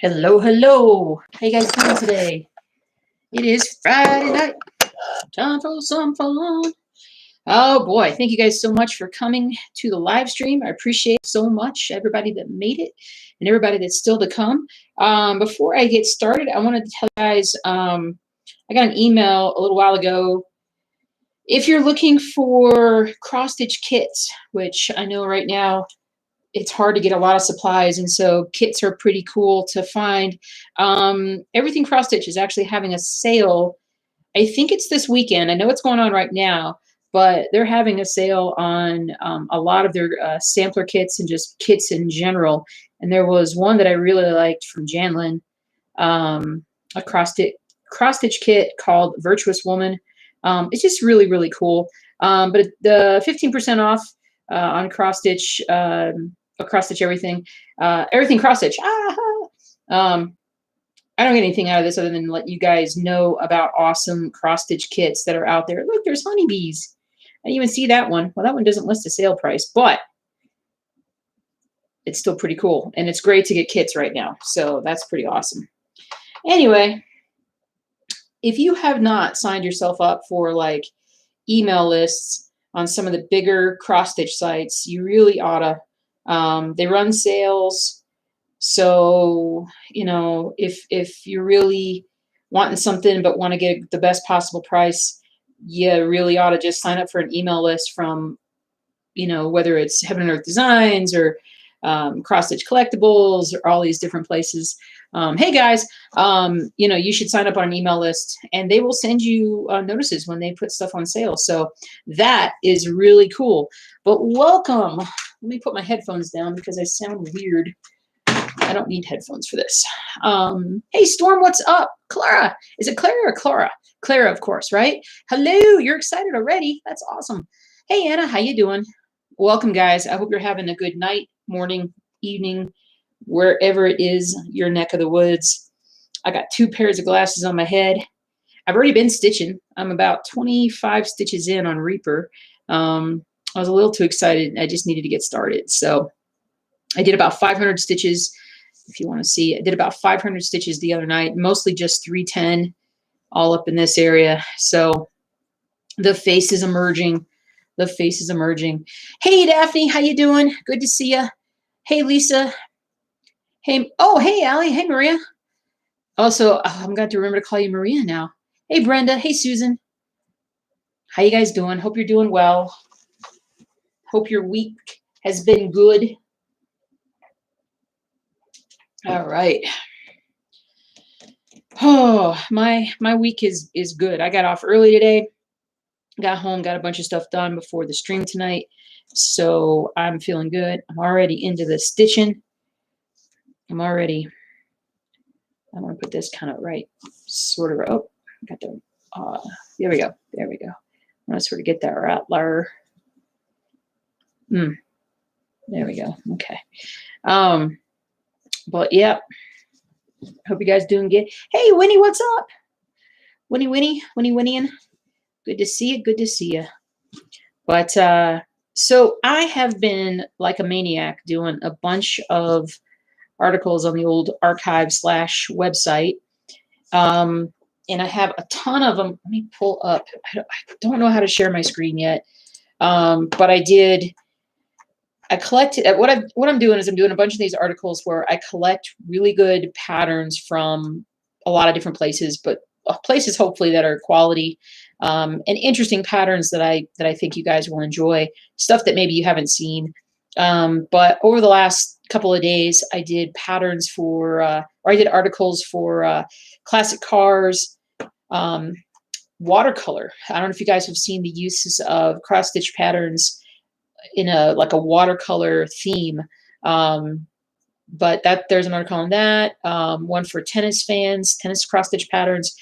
Hello, hello. How you guys doing today? It is Friday night. Time for some fun. Oh boy, thank you guys so much for coming to the live stream. I appreciate so much everybody that made it and everybody that's still to come. Before I get started, I wanted to tell you guys I got an email a little while ago. If you're looking for cross-stitch kits, which I know right now it's hard to get a lot of supplies, and so kits are pretty cool to find. Everything Cross Stitch is actually having a sale. I think it's this weekend. I know it's going on right now, but they're having a sale on a lot of their sampler kits and just kits in general. And there was one that I really liked from Janlin, a cross stitch kit called Virtuous Woman. It's just really, really cool. But the 15% off on cross stitch everything, everything cross stitch. I don't get anything out of this other than let you guys know about awesome cross stitch kits that are out there. Look, there's honeybees. I didn't even see that one. Well, that one doesn't list a sale price, but it's still pretty cool. And it's great to get kits right now. So that's pretty awesome. Anyway, if you have not signed yourself up for like email lists on some of the bigger cross stitch sites, you really ought to. They run sales. So, you know, if you're really wanting something but want to get the best possible price, you really ought to just sign up for an email list from, you know, whether it's Heaven and Earth Designs or Cross Stitch Collectibles or all these different places. Hey guys, you know, you should sign up on an email list and they will send you notices when they put stuff on sale. So that is really cool. But welcome. Let me put my headphones down because I sound weird. I don't need headphones for this. Hey, Storm, what's up? Clara. Is it Clara or Clara? Clara, of course, right? Hello, you're excited already. That's awesome. Hey, Anna, how you doing? Welcome, guys. I hope you're having a good night, morning, evening, wherever it is, your neck of the woods. I got 2 pairs of glasses on my head. I've already been stitching. I'm about 25 stitches in on Reaper. I was a little too excited. I just needed to get started. So I did about 500 stitches. If you want to see, I did about 500 stitches the other night, mostly just 310 all up in this area. So the face is emerging. The face is emerging. Hey, Daphne, how you doing? Good to see you. Hey, Lisa. Hey, oh, hey, Allie. Hey, Maria. Also, I'm going to remember to call you Maria now. Hey, Brenda. Hey, Susan. How you guys doing? Hope you're doing well. Hope your week has been good. All right. Oh, my week is good. I got off early today. Got home, got a bunch of stuff done before the stream tonight. So I'm feeling good. I'm already into the stitching. I want to put this kind of right, sort of. Oh, got the, there we go. There we go. I want to sort of get that right there. There we go. Okay. But yeah, hope you guys doing good. Hey, Winnie, what's up? Winnie. Good to see you. Good to see you. But so I have been like a maniac doing a bunch of articles on the old archive / website. And I have a ton of them. Let me pull up. I don't know how to share my screen yet. But I collected what I'm doing is I'm doing a bunch of these articles where I collect really good patterns from a lot of different places, but places hopefully that are quality and interesting patterns that I think you guys will enjoy, stuff that maybe you haven't seen. But over the last couple of days, I did patterns for, or I did articles for classic cars, watercolor. I don't know if you guys have seen the uses of cross stitch patterns in a watercolor theme. But there's an article on that. One for tennis fans, tennis cross stitch patterns,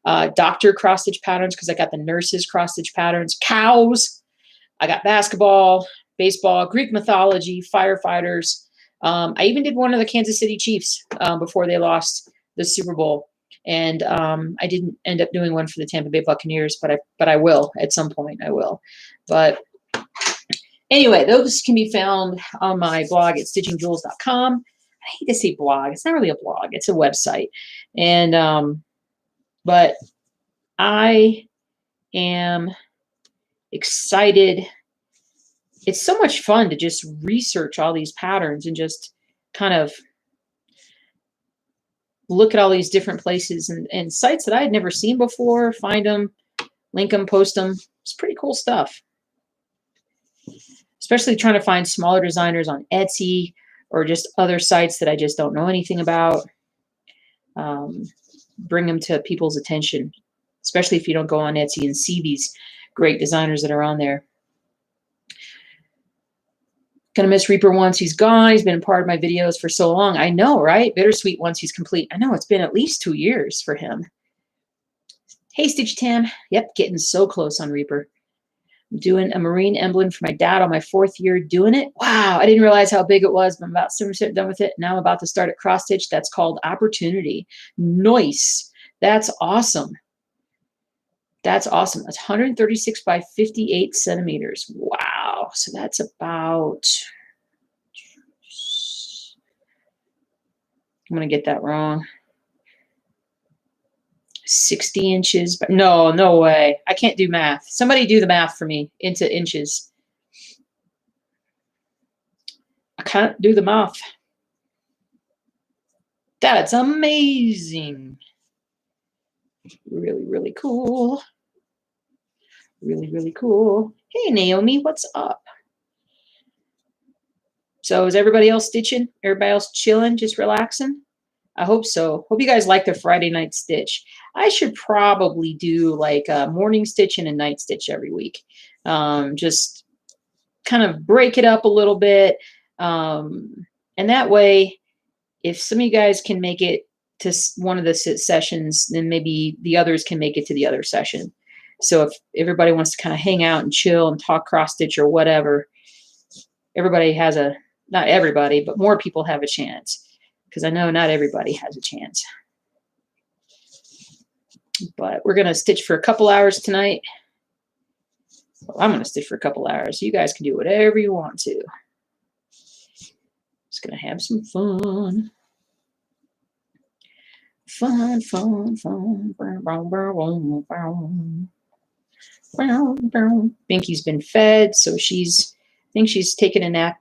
doctor cross stitch patterns, because I got the nurses cross stitch patterns, cows. I got basketball, baseball, Greek mythology, firefighters. I even did one of the Kansas City Chiefs before they lost the Super Bowl. And I didn't end up doing one for the Tampa Bay Buccaneers, but I will at some point. I will. But anyway, those can be found on my blog at stitchingjewels.com. I hate to say blog. It's not really a blog. It's a website. And, but I am excited. It's so much fun to just research all these patterns and just kind of look at all these different places and sites that I had never seen before, find them, link them, post them. It's pretty cool stuff. Especially trying to find smaller designers on Etsy or just other sites that I just don't know anything about. Bring them to people's attention, especially if you don't go on Etsy and see these great designers that are on there. Gonna miss Reaper once he's gone. He's been a part of my videos for so long. I know, right? Bittersweet once he's complete. I know it's been at least 2 years for him. Hey, Stitch Tam. Yep, getting so close on Reaper. I'm doing a marine emblem for my dad on my 4th year doing it. Wow, I didn't realize how big it was, but I'm about 7% done with it. Now I'm about to start at cross stitch. That's called Opportunity. Nice. That's awesome. That's awesome. That's 136 by 58 centimeters. Wow. So that's about, I'm going to get that wrong. 60 inches. But no way. I can't do math. Somebody do the math for me into inches. I can't do the math. That's amazing. Really, really cool. Really, really cool. Hey, Naomi, what's up? So is everybody else stitching? Everybody else chilling, just relaxing? I hope so. Hope you guys like the Friday night stitch. I should probably do like a morning stitch and a night stitch every week. Just kind of break it up a little bit. And that way, if some of you guys can make it to one of the sessions, then maybe the others can make it to the other session. So if everybody wants to kind of hang out and chill and talk cross stitch or whatever, everybody has a, not everybody, but more people have a chance. Because I know not everybody has a chance. But we're going to stitch for a couple hours tonight. Well, I'm going to stitch for a couple hours. You guys can do whatever you want to. Just going to have some fun. Fun, fun, fun. Binky's been fed, so I think she's taking a nap.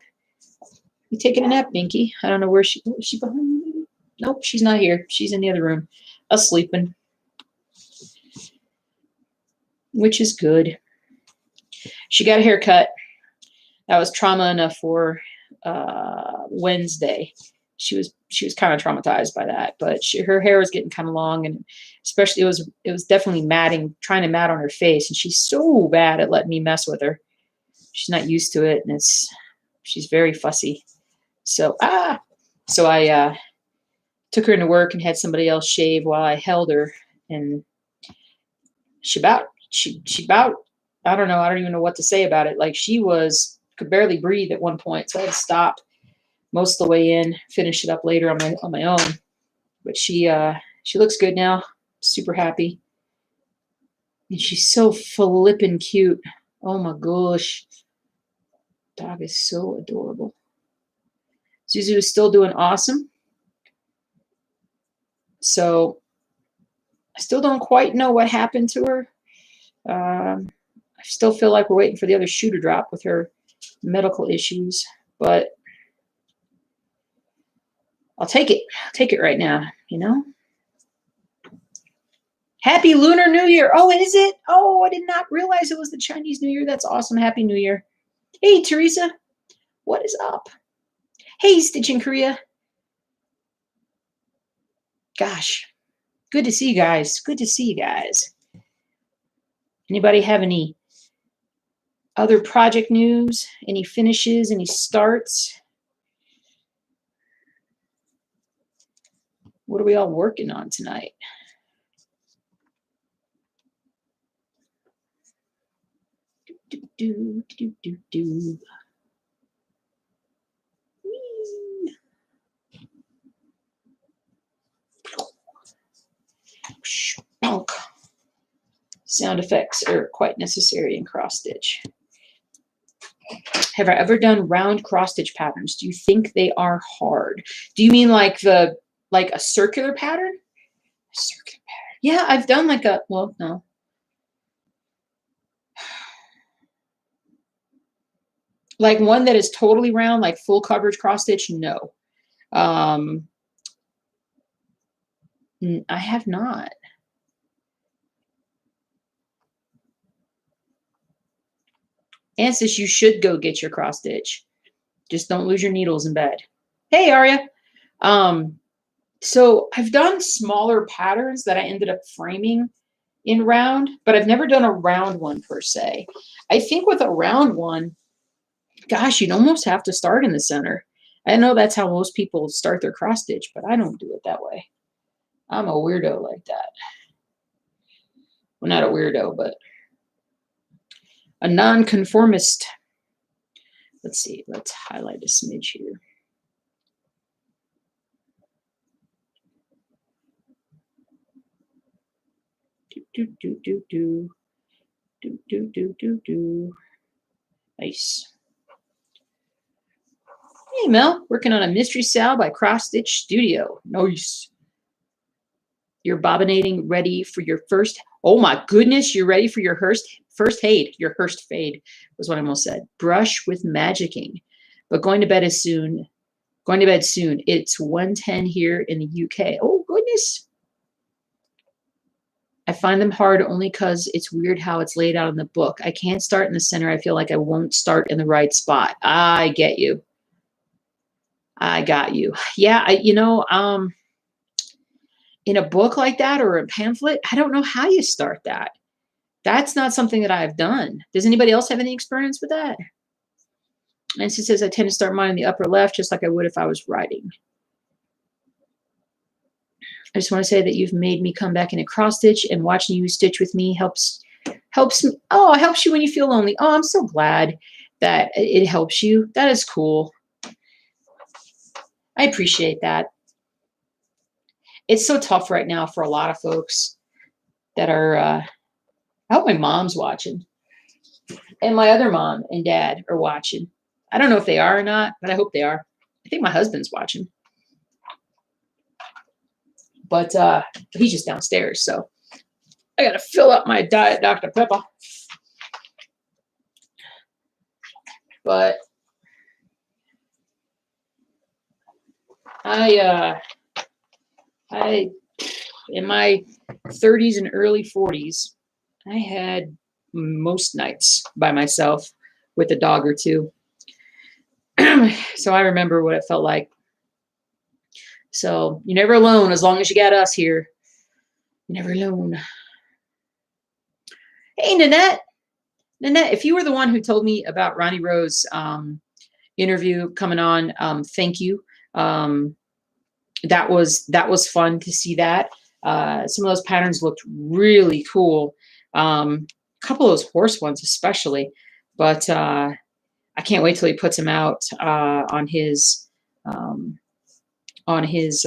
You taking a nap, Binky? I don't know where is she behind me? Nope, she's not here. She's in the other room, sleeping, which is good. She got a haircut. That was trauma enough for Wednesday. She was kind of traumatized by that, but her hair was getting kind of long, and especially it was definitely matting, trying to mat on her face, and she's so bad at letting me mess with her. She's not used to it, and she's very fussy. So I took her into work and had somebody else shave while I held her, and she about I don't know, I don't even know what to say about it. Like could barely breathe at one point, so I had to stop most of the way in, finish it up later on my own. But she looks good now, super happy, and she's so flippin' cute. Oh my gosh, dog is so adorable. Zuzu is still doing awesome. So I still don't quite know what happened to her. I still feel like we're waiting for the other shoe to drop with her medical issues, but I'll take it. I'll take it right now, you know? Happy Lunar New Year. Oh, is it? Oh, I did not realize it was the Chinese New Year. That's awesome. Happy New Year. Hey, Teresa. What is up? Hey, Stitch in Korea. Gosh, good to see you guys. Good to see you guys. Anybody have any other project news? Any finishes? Any starts? What are we all working on tonight? Do. Bonk. Sound effects are quite necessary in cross stitch. Have I ever done round cross stitch patterns? Do you think they are hard? Do you mean like a circular pattern? A circular pattern. Yeah, I've done like a, well, no. Like one that is totally round, like full coverage cross stitch, no. I have not. And says you should go get your cross stitch. Just don't lose your needles in bed. Hey, Aria. So I've done smaller patterns that I ended up framing in round, but I've never done a round one per se. I think with a round one, gosh, you'd almost have to start in the center. I know that's how most people start their cross stitch, but I don't do it that way. I'm a weirdo like that. Well, not a weirdo, but a nonconformist. Let's see. Let's highlight a smidge here. Do. Nice. Hey, Mel, working on a mystery sal by Cross Stitch Studio. Nice. You're bobbinating, ready for your first. Oh my goodness, you're ready for your first fade. Your first fade was what I almost said. Brush with magicking, but going to bed soon. Going to bed soon. It's 1:10 here in the UK. Oh goodness. I find them hard only because it's weird how it's laid out in the book. I can't start in the center. I feel like I won't start in the right spot. I get you. I got you. Yeah, in a book like that or a pamphlet, I don't know how you start that. That's not something that I've done. Does anybody else have any experience with that? And she says, I tend to start mine in the upper left, just like I would if I was writing. I just want to say that you've made me come back in a cross stitch, and watching you stitch with me helps me. Oh, it helps you when you feel lonely. Oh, I'm so glad that it helps you. That is cool. I appreciate that. It's so tough right now for a lot of folks that are, I hope my mom's watching. And my other mom and dad are watching. I don't know if they are or not, but I hope they are. I think my husband's watching. But he's just downstairs, so I got to fill up my Diet Dr. Pepper. But I in my 30s and early 40s, I had most nights by myself with a dog or two. So I remember what it felt like. So you're never alone as long as you got us here. You're never alone. Hey, Nanette. Nanette, if you were the one who told me about Ronnie Rowe's interview coming on, thank you. That was fun to see that. Some of those patterns looked really cool. A couple of those horse ones especially. But I can't wait till he puts them out on his site, on his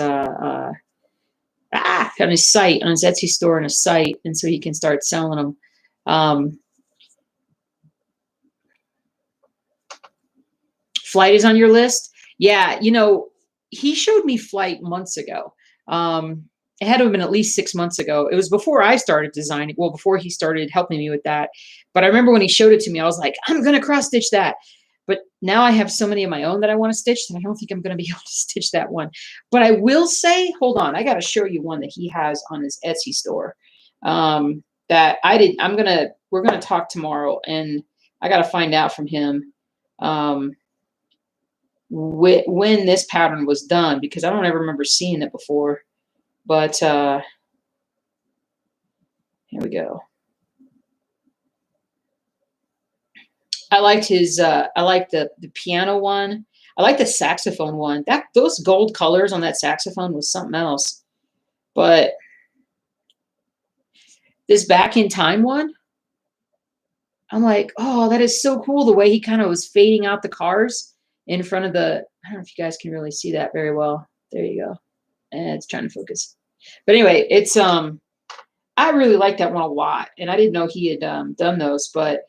Etsy store and a site, and so he can start selling them. Flight is on your list? Yeah, he showed me Flight months ago. It had to have been at least 6 months ago. It was before I started designing, well, before he started helping me with that. But I remember when he showed it to me, I was like, I'm going to cross stitch that. But now I have so many of my own that I want to stitch that I don't think I'm going to be able to stitch that one. But I will say, hold on, I got to show you one that he has on his Etsy store that I did. We're going to talk tomorrow, and I got to find out from him when this pattern was done, because I don't ever remember seeing it before. But here we go. I liked his I liked the piano one. I like the saxophone one. Those gold colors on that saxophone was something else. But this Back in Time one, I'm like, oh, that is so cool. The way he kind of was fading out the cars in front of the, I don't know if you guys can really see that very well. There you go. And it's trying to focus. But anyway, it's I really like that one a lot. And I didn't know he had done those, but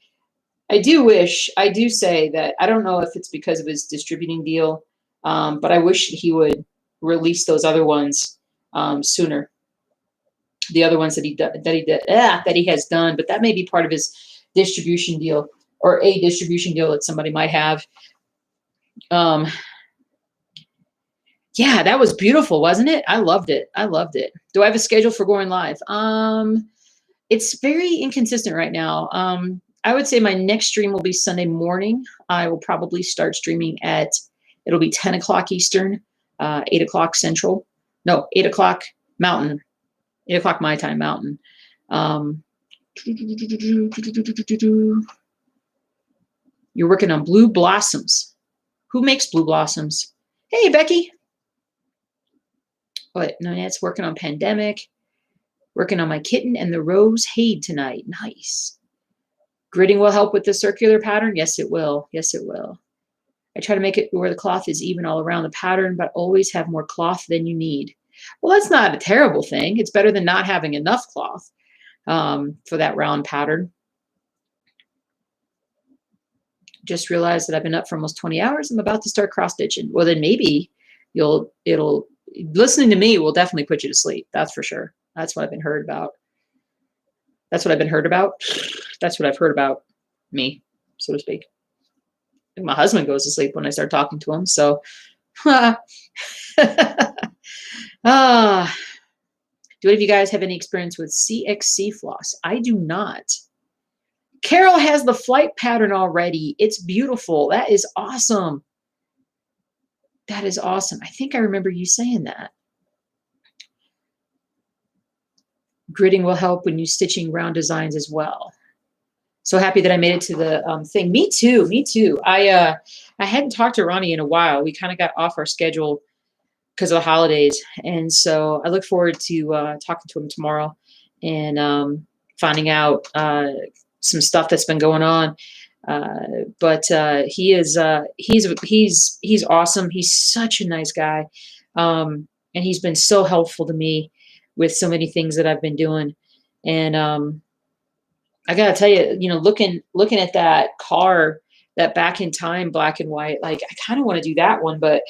I do say that I don't know if it's because of his distributing deal, but I wish he would release those other ones sooner. The other ones that he has done, but that may be part of his distribution deal or a distribution deal that somebody might have. Um, yeah, that was beautiful, wasn't it? I loved it. I loved it. Do I have a schedule for going live? It's very inconsistent right now. I would say my next stream will be Sunday morning. I will probably start streaming it'll be 10 o'clock Eastern, 8 o'clock Central. No, 8 o'clock Mountain. 8 o'clock my time, Mountain. You're working on Blue Blossoms. Who makes Blue Blossoms? Hey, Becky. What? Nanette's working on Pandemic. Working on my kitten and the rose Hade tonight. Nice. Gridding will help with the circular pattern. Yes, it will. Yes, it will. I try to make it where the cloth is even all around the pattern, but always have more cloth than you need. Well, that's not a terrible thing. It's better than not having enough cloth for that round pattern. Just realized that I've been up for almost 20 hours. I'm about to start cross stitching. Well, then maybe listening to me will definitely put you to sleep. That's for sure. That's what I've been heard about. That's what I've been heard about. That's what I've heard about me, so to speak. And my husband goes to sleep when I start talking to him. So, do any of you guys have any experience with CXC floss? I do not. Carol has the flight pattern already. It's beautiful. That is awesome. That is awesome. I think I remember you saying that. Gridding will help when you're stitching round designs as well. So happy that I made it to the thing. Me too. Me too. I hadn't talked to Ronnie in a while. We kind of got off our schedule because of the holidays. And so I look forward to talking to him tomorrow and finding out some stuff that's been going on. But he's awesome. He's such a nice guy. And he's been so helpful to me with so many things that I've been doing. And I gotta tell you, looking at that car, that Back in Time black and white, like I kind of want to do that one, but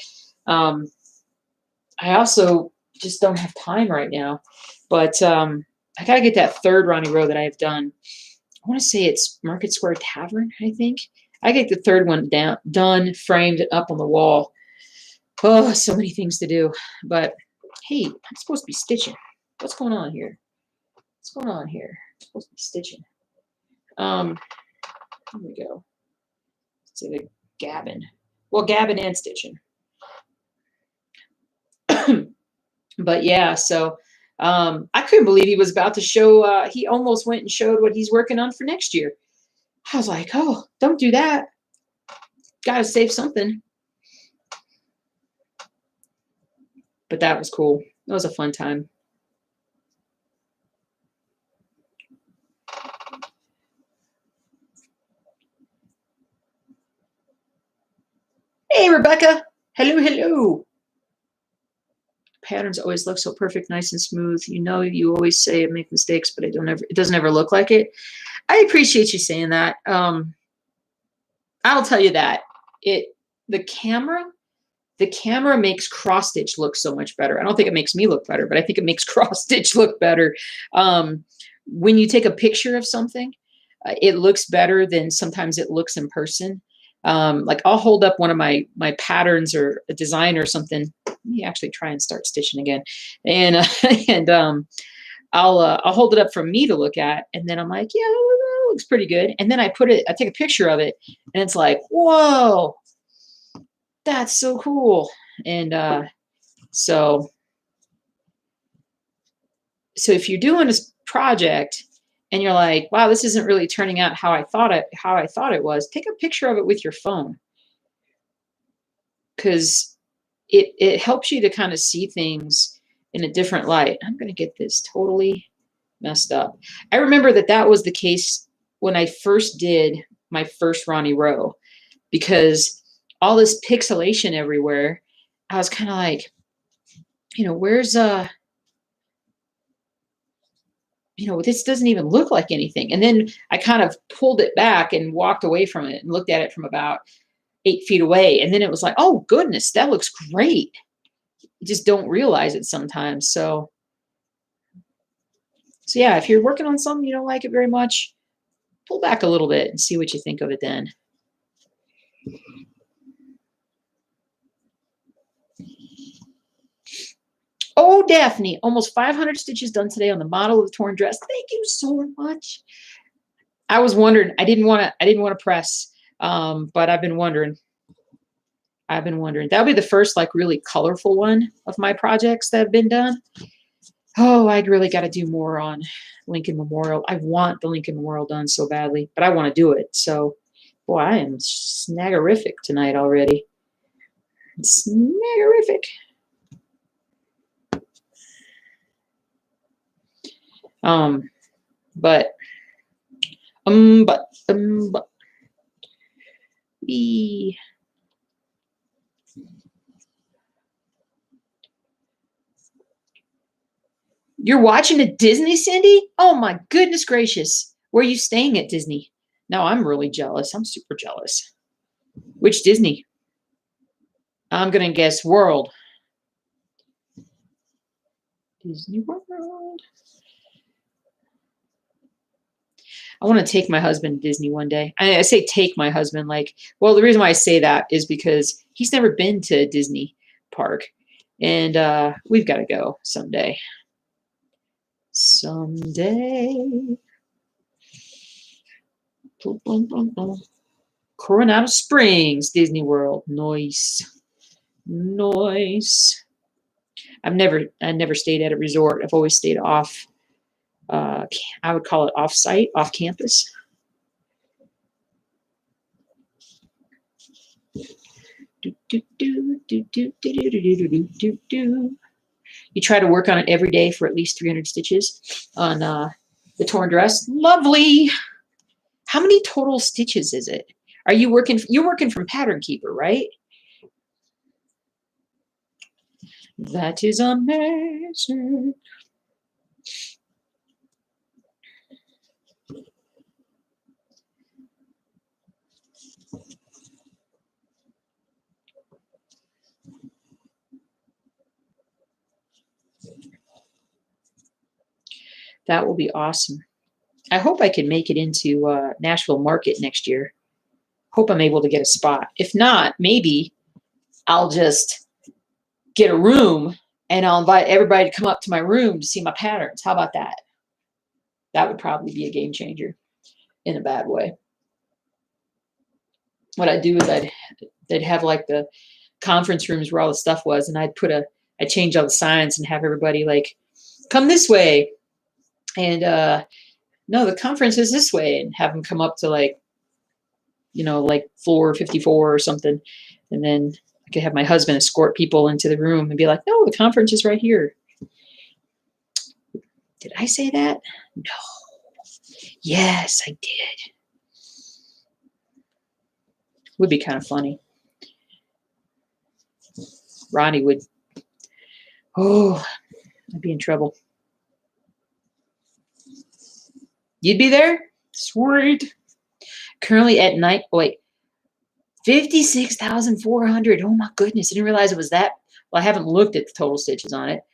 I also just don't have time right now. But I gotta get that third Ronnie Rowe that I have done. I want to say it's Market Square Tavern, I think. I get the third one done, framed, and up on the wall. Oh, so many things to do. But hey, I'm supposed to be stitching. What's going on here? What's going on here? I'm supposed to be stitching. Here we go. Let's say the gabbing. Well, gabbing and stitching. But yeah, so I couldn't believe he was about to show. He almost went and showed what he's working on for next year. I was like, oh, don't do that. Got to save something. But that was cool. It was a fun time. Hey, Rebecca. Hello, hello. Patterns always look so perfect, nice and smooth. You always say I make mistakes, but it doesn't ever look like it. I appreciate you saying that. I'll tell you that the camera makes cross stitch look so much better. I don't think it makes me look better, but I think it makes cross stitch look better. When you take a picture of something, it looks better than sometimes it looks in person. Like I'll hold up one of my patterns or a design or something. Let me actually try and start stitching again. And I'll hold it up for me to look at, and then I'm like, yeah, that looks pretty good. And then I take a picture of it, and it's like, whoa, that's so cool. And so if you're doing a project and you're like, wow, this isn't really turning out how I thought it was, take a picture of it with your phone, because it helps you to kind of see things in a different light. I'm going to get this totally messed up. I remember that was the case when I first did my first Ronnie Rowe, because all this pixelation everywhere, I was kind of like, where's this doesn't even look like anything. And then I kind of pulled it back and walked away from it and looked at it from about 8 feet away. And then it was like, oh goodness, that looks great. You just don't realize it sometimes. So yeah, if you're working on something you don't like it very much, pull back a little bit and see what you think of it then. Oh, Daphne, almost 500 stitches done today on the model of the torn dress. Thank you so much. I was wondering. I didn't want to press, but I've been wondering. That'll be the first like really colorful one of my projects that have been done. Oh, I'd really got to do more on Lincoln Memorial. I want the Lincoln Memorial done so badly, but I want to do it. So, boy, I am snaggerific tonight already. Snaggerific. But you're watching at Disney, Cindy? Oh my goodness gracious. Where are you staying at Disney? Now I'm really jealous. I'm super jealous. Which Disney? I'm going to guess World. Disney World. I want to take my husband to Disney one day. I say take my husband like, well, the reason why I say that is because he's never been to Disney Park. And we've got to go someday. Someday. Coronado Springs, Disney World. Nice. Nice. I never stayed at a resort. I've always stayed off. I would call it off-site, off-campus. You try to work on it every day for at least 300 stitches on the torn dress. Lovely. How many total stitches is it? Are you working? You're working from Pattern Keeper, right? That is amazing. That will be awesome. I hope I can make it into Nashville Market next year. Hope I'm able to get a spot. If not, maybe I'll just get a room and I'll invite everybody to come up to my room to see my patterns. How about that? That would probably be a game changer in a bad way. What I'd do is they'd have like the conference rooms where all the stuff was, and I'd change all the signs and have everybody like, come this way. And no, the conference is this way, and have them come up to like, like floor 54 or something. And then I could have my husband escort people into the room and be like, no, the conference is right here. Did I say that? No. Yes, I did. Would be kind of funny. Ronnie would, I'd be in trouble. You'd be there? Sweet. Currently at night, 56,400. Oh my goodness. I didn't realize it was that. Well, I haven't looked at the total stitches on it.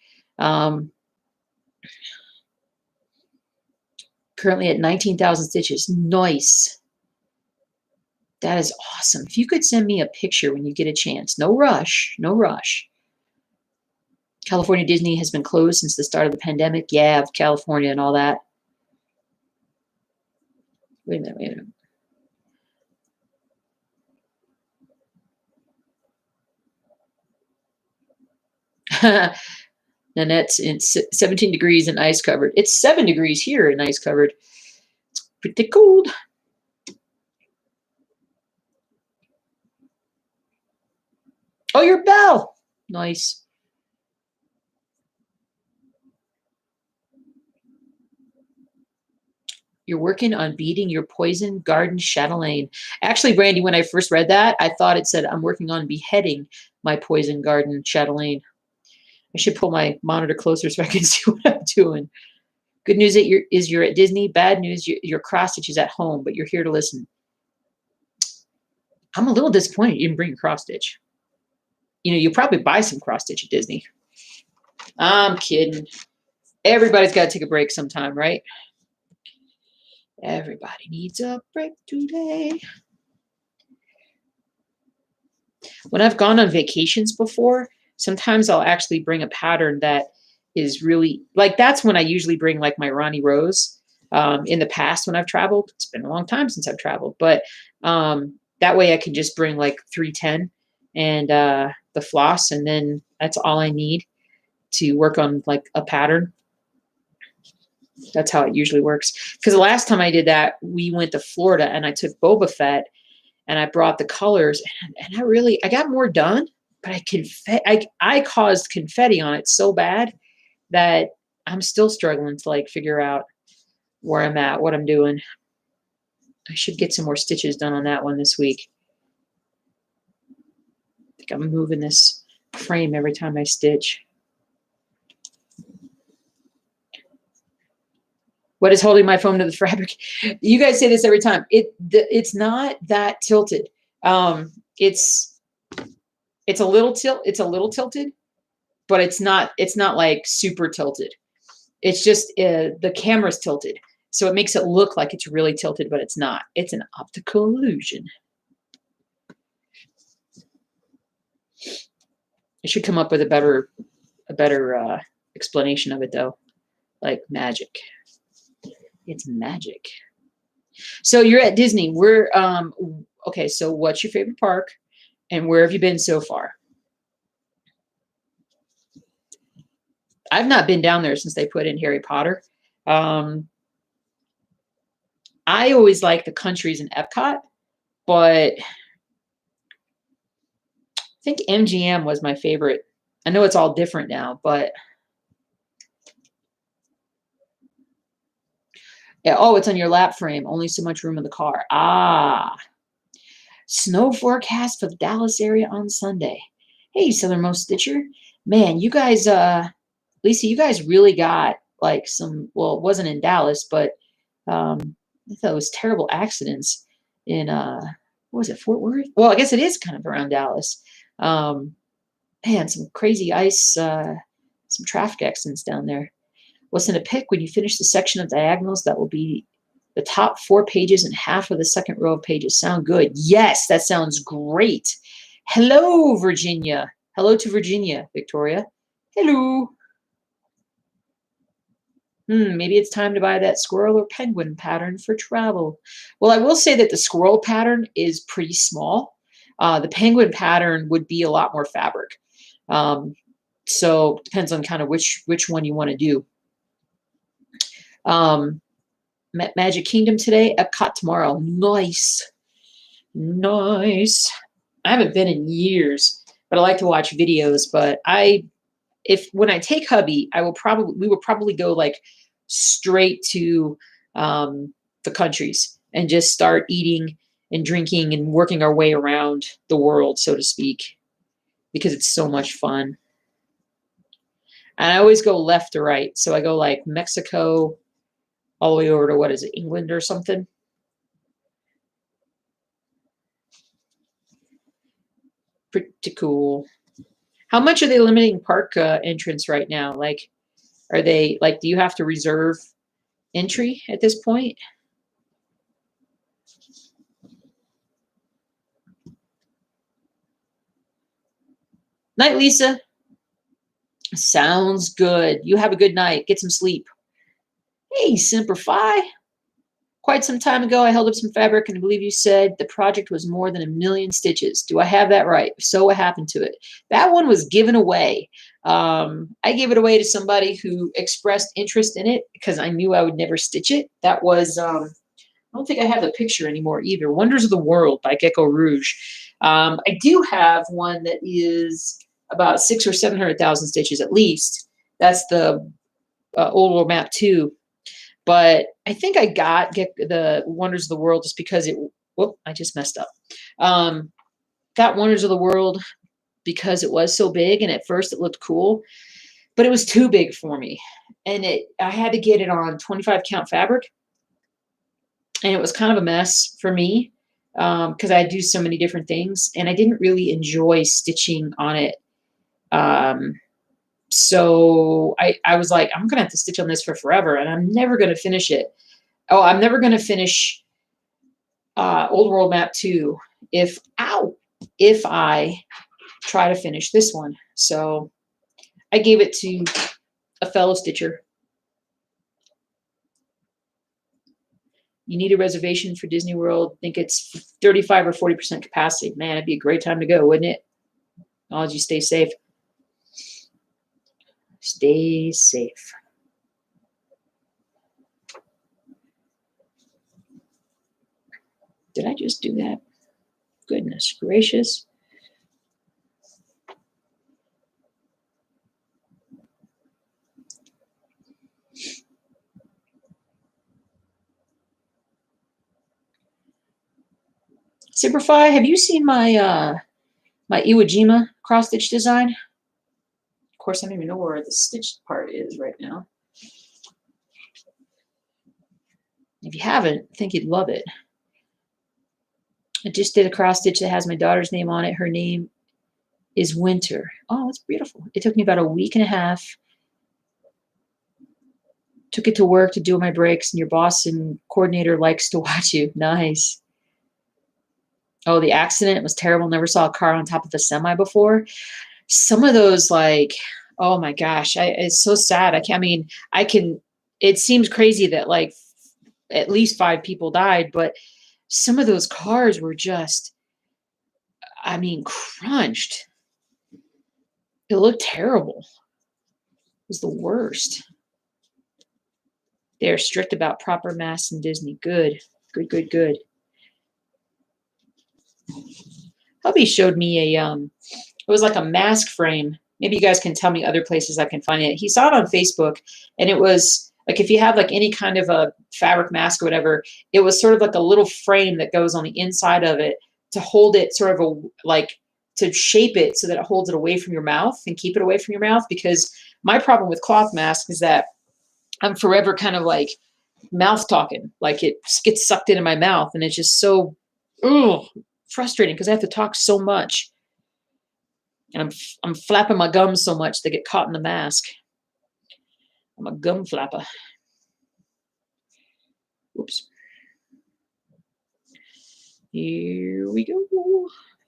Currently at 19,000 stitches. Nice. That is awesome. If you could send me a picture when you get a chance. No rush. No rush. California Disney has been closed since the start of the pandemic. Yeah, of California and all that. Wait a minute. Nanette's in 17 degrees and ice covered. It's 7 degrees here and ice covered. It's pretty cold. Oh, your bell. Nice. You're working on beating your poison garden chatelaine. Actually, Brandy, when I first read that, I thought it said I'm working on beheading my poison garden chatelaine. I should pull my monitor closer so I can see what I'm doing. Good news that you're at Disney. Bad news, your cross stitch is at home, but you're here to listen. I'm a little disappointed you didn't bring your cross stitch. You know, you probably buy some cross stitch at Disney. I'm kidding. Everybody's got to take a break sometime, right? Everybody needs a break today. When I've gone on vacations before, sometimes I'll actually bring a pattern that is really, like, that's when I usually bring like my Ronnie Rose. In the past when I've traveled, it's been a long time since I've traveled, but that way I can just bring like 310 and the floss, and then that's all I need to work on like a pattern. That's how it usually works. Because the last time I did that, we went to Florida and I took Boba Fett and I brought the colors, and I got more done, but I caused confetti on it so bad that I'm still struggling to like figure out where I'm at, what I'm doing. I should get some more stitches done on that one this week. I think I'm moving this frame every time I stitch. What is holding my phone to the fabric? You guys say this every time. It's not that tilted. It's a little tilted, but it's not like super tilted. It's just the camera's tilted, so it makes it look like it's really tilted, but it's not. It's an optical illusion. I should come up with a better explanation of it though, like magic. It's magic. So you're at Disney. We're okay. So what's your favorite park, and where have you been so far? I've not been down there since they put in Harry Potter. I always like the countries in Epcot, but I think MGM was my favorite. I know it's all different now, but yeah. Oh, it's on your lap frame. Only so much room in the car. Ah. Snow forecast for the Dallas area on Sunday. Hey, Southernmost Stitcher. Man, you guys, Lisa, you guys really got like some, well, it wasn't in Dallas, but I thought it was terrible accidents in, what was it, Fort Worth? Well, I guess it is kind of around Dallas. Man, some crazy ice, some traffic accidents down there. What's in a pick when you finish the section of diagonals? That will be the top 4 pages and half of the second row of pages. Sound good? Yes, that sounds great. Hello, Virginia. Hello to Virginia, Victoria. Hello. Maybe it's time to buy that squirrel or penguin pattern for travel. Well, I will say that the squirrel pattern is pretty small. The penguin pattern would be a lot more fabric. So it depends on kind of which one you want to do. Magic Kingdom today, Epcot tomorrow. Nice. Nice. I haven't been in years, but I like to watch videos. But when I take hubby, we will probably go like straight to the countries and just start eating and drinking and working our way around the world, so to speak, because it's so much fun. And I always go left to right. So I go like Mexico all the way over to, what is it, England or something? Pretty cool. How much are they limiting park entrance right now? Like, are they like, do you have to reserve entry at this point? Night, Lisa. Sounds good. You have a good night. Get some sleep. Hey, Simplify. Quite some time ago, I held up some fabric, and I believe you said the project was more than 1 million stitches. Do I have that right? If so, what happened to it? That one was given away. I gave it away to somebody who expressed interest in it because I knew I would never stitch it. That was, I don't think I have the picture anymore either. Wonders of the World by Gecko Rouge. I do have one that is about 600,000 or 700,000 stitches at least. That's the Old World Map 2. But I think I got the Wonders of the World just because I just messed up. Got Wonders of the World because it was so big, and at first it looked cool. but it was too big for me. And I had to get it on 25 count fabric. And it was kind of a mess for me because I do so many different things. And I didn't really enjoy stitching on it. So I was like, I'm going to have to stitch on this for forever. And I'm never going to finish it. Oh, I'm never going to finish Old World Map 2 if I try to finish this one. So I gave it to a fellow stitcher. You need a reservation for Disney World. I think it's 35 or 40% capacity. Man, it'd be a great time to go, wouldn't it? As long as you stay safe. Stay safe. Did I just do that? Goodness gracious. Superfly, have you seen my my Iwo Jima cross stitch design? Of course, I don't even know where the stitched part is right now. If you haven't, I think you'd love it. I just did a cross stitch that has my daughter's name on it. Her name is Winter. Oh, that's beautiful. It took me about a week and a half. Took it to work to do my breaks, and your boss and coordinator likes to watch you. Nice. Oh, the accident was terrible. Never saw a car on top of a semi before. Some of those, like, oh my gosh, it's so sad. It seems crazy that like at least 5 people died, but some of those cars were just, crunched. It looked terrible. It was the worst. They're strict about proper masks in Disney. Good, good, good, good. Hubby showed me it was like a mask frame. Maybe you guys can tell me other places I can find it. He saw it on Facebook, and it was like if you have like any kind of a fabric mask or whatever, it was sort of like a little frame that goes on the inside of it to hold it sort of to shape it so that it holds it away from your mouth and keep it away from your mouth. Because my problem with cloth masks is that I'm forever kind of like mouth talking, like it gets sucked into my mouth, and it's just so frustrating because I have to talk so much. And I'm flapping my gums so much they get caught in the mask. I'm a gum flapper. Oops. Here we go.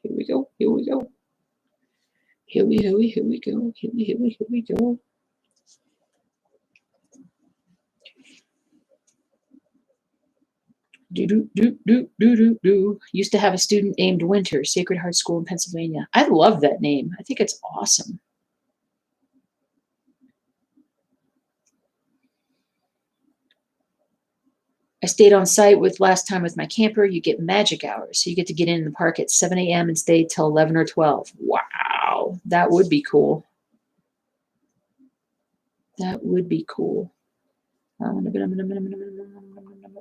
Here we go. Here we go. Here we go. Here we go. Here we go. Used to have a student named Winter, Sacred Heart School in Pennsylvania. I love that name. I think it's awesome. I stayed on site last time with my camper. You get magic hours. So you get to get in the park at 7 a.m. and stay till 11 or 12. Wow. That would be cool. That would be cool.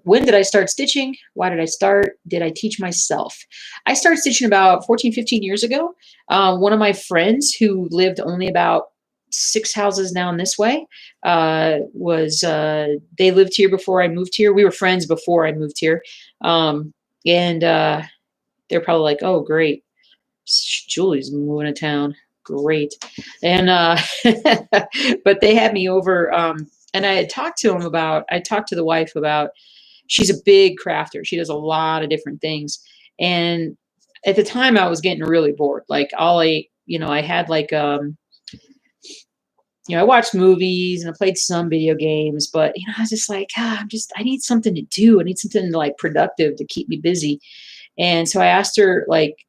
When did I start stitching? Why did I start? Did I teach myself? I started stitching about 14, 15 years ago. One of my friends who lived only about 6 houses down this way they lived here before I moved here. We were friends before I moved here. They're probably like, oh, great. Julie's moving to town. Great. And but they had me over and I had talked to the wife about, she's a big crafter. She does a lot of different things. And at the time I was getting really bored. Like I had like, I watched movies and I played some video games, but, I was just like, I need something to do. I need something like productive to keep me busy. And so I asked her, like,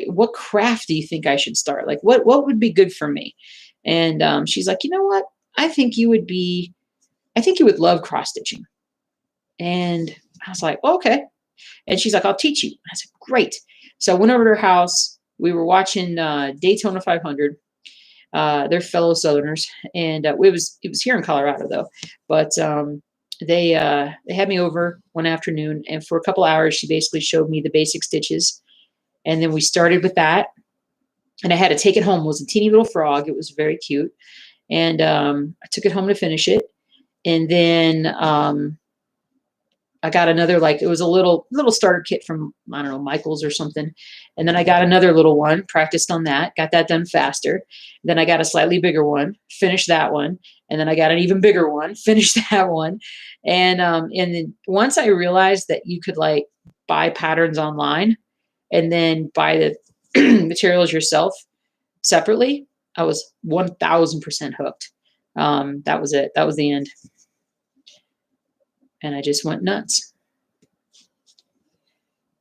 what craft do you think I should start? Like, what would be good for me? And she's like, you know what? I think you would love cross stitching. And I was like, okay. And she's like, I'll teach you. I said, great. So I went over to her house. We were watching Daytona 500. They're fellow Southerners, and it was here in Colorado though. But they had me over one afternoon, and for a couple hours, she basically showed me the basic stitches, and then we started with that. And I had to take it home. It was a teeny little frog. It was very cute. And I took it home to finish it. And then I got another, like, it was a little starter kit from, I don't know, Michael's or something. And then I got another little one, practiced on that, got that done faster. Then I got a slightly bigger one, finished that one. And then I got an even bigger one, finished that one. And then once I realized that you could like buy patterns online and then buy the materials yourself separately, I was 1000% hooked. That was it. That was the end. And I just went nuts.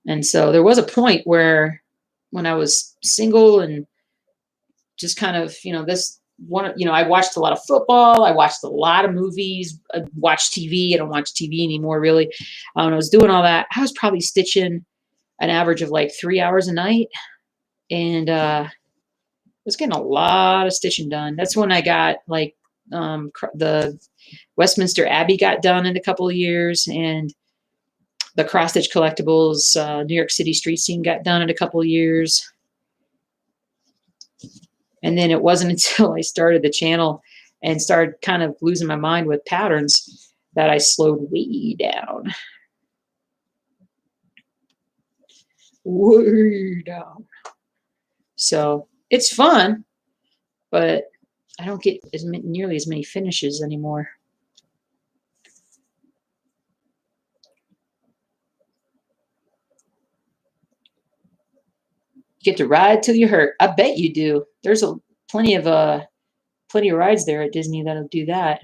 And so there was a point where when I was single and just kind of, I watched a lot of football. I watched a lot of movies. I watched TV. I don't watch TV anymore, really. When I was doing all that, I was probably stitching an average of like 3 hours a night. And I was getting a lot of stitching done. That's when I got like the Westminster Abbey got done in a couple of years, and the cross stitch collectibles New York City street scene got done in a couple of years. And then it wasn't until I started the channel and started kind of losing my mind with patterns that I slowed way down. Way down. So it's fun, but I don't get nearly as many finishes anymore. You get to ride till you hurt. I bet you do. There's plenty of rides there at Disney that'll do that.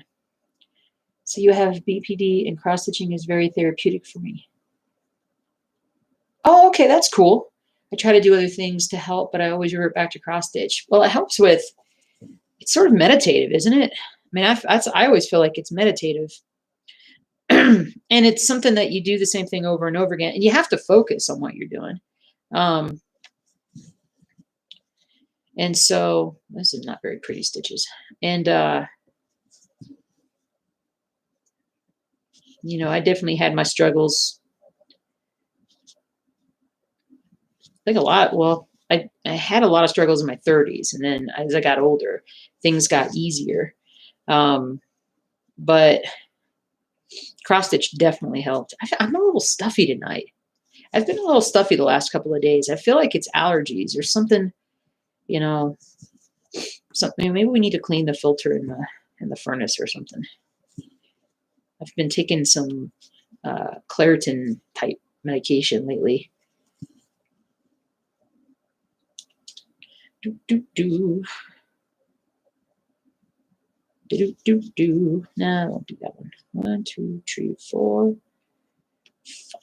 So you have BPD, and cross stitching is very therapeutic for me. Oh, okay, that's cool. I try to do other things to help, but I always revert back to cross stitch. Well, it helps with. It's sort of meditative, isn't it? I mean, I always feel like it's meditative. And it's something that you do the same thing over and over again, and you have to focus on what you're doing. And so this is not very pretty stitches. And, I definitely had my struggles. I think a lot. Well, I had a lot of struggles in my 30s. And then as I got older, things got easier. But cross stitch definitely helped. I'm a little stuffy tonight. I've been a little stuffy the last couple of days. I feel like it's allergies or something, something. Maybe we need to clean the filter in the furnace or something. I've been taking some Claritin type medication lately. No, I won't do that one. 1, 2, 3, 4, 5.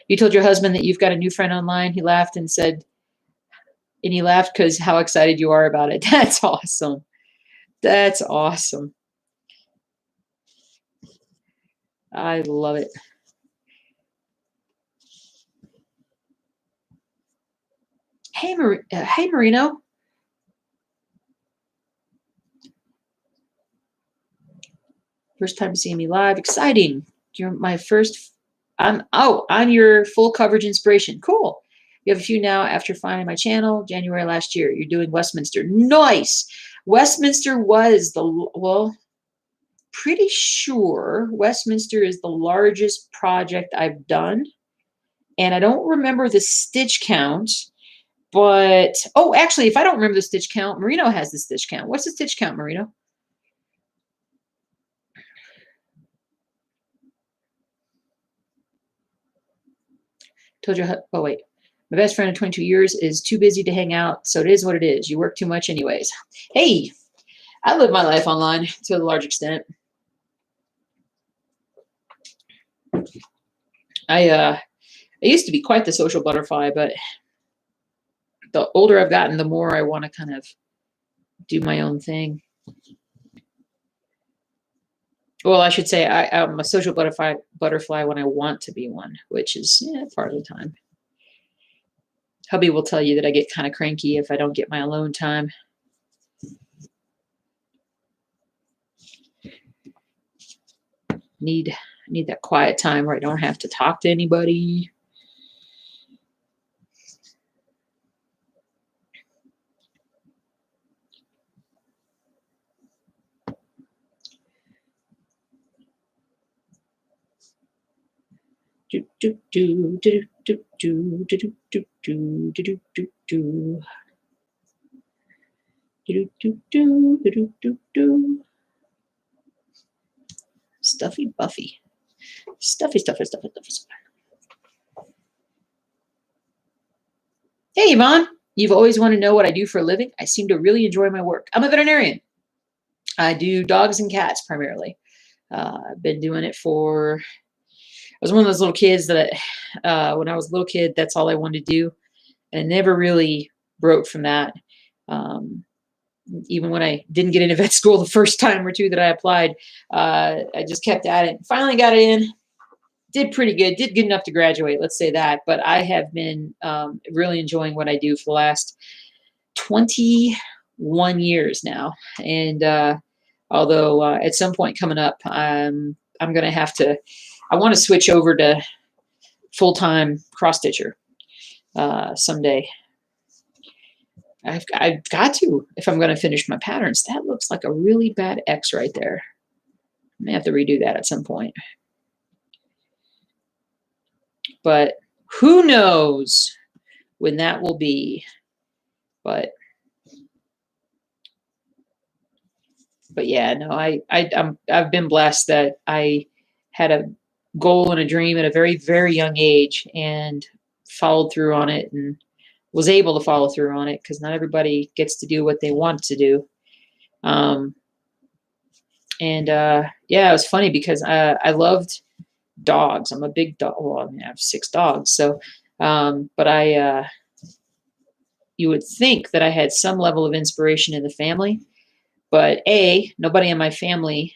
You told your husband that you've got a new friend online. He laughed and said, and he laughed because how excited you are about it. That's awesome. That's awesome. I love it. Hey, Marino. First time seeing me live. Exciting. You're my first. I'm your full coverage inspiration. Cool. You have a few now after finding my channel January last year. You're doing Westminster. Nice. Westminster was pretty sure Westminster is the largest project I've done. And I don't remember the stitch count, but, actually, if I don't remember the stitch count, Marino has the stitch count. What's the stitch count, Marino? Told you, wait. My best friend of 22 years is too busy to hang out, so it is what it is. You work too much anyways. Hey, I live my life online to a large extent. I used to be quite the social butterfly, but the older I've gotten, the more I want to kind of do my own thing. Well, I should say I'm a social butterfly when I want to be one, which is part of the time. Hubby will tell you that I get kind of cranky if I don't get my alone time. Need that quiet time where I don't have to talk to anybody. Do do do do do do do do do do do do do. Do do do do do do. Stuffy Buffy. Stuffy, stuffy, stuffy, stuffy, stuffy. Hey, Yvonne. You've always wanted to know what I do for a living. I seem to really enjoy my work. I'm a veterinarian. I do dogs and cats primarily. I've been doing it for, I was one of those little kids that when I was a little kid, that's all I wanted to do. And I never really broke from that. Even when I didn't get into vet school the first time or two that I applied, I just kept at it. Finally got in, did pretty good, did good enough to graduate, let's say that. But I have been really enjoying what I do for the last 21 years now. And although at some point coming up, I'm going to have to, I want to switch over to full-time cross-stitcher someday. I've got to, if I'm going to finish my patterns. That looks like a really bad X right there. I may have to redo that at some point. But who knows when that will be. But yeah, no, I've been blessed that I had a goal and a dream at a very, very young age and followed through on it and was able to follow through on it, because not everybody gets to do what they want to do. Yeah, it was funny because I loved dogs. I'm a big dog. Well, I mean, I have 6 dogs. So, but you would think that I had some level of inspiration in the family, but A, nobody in my family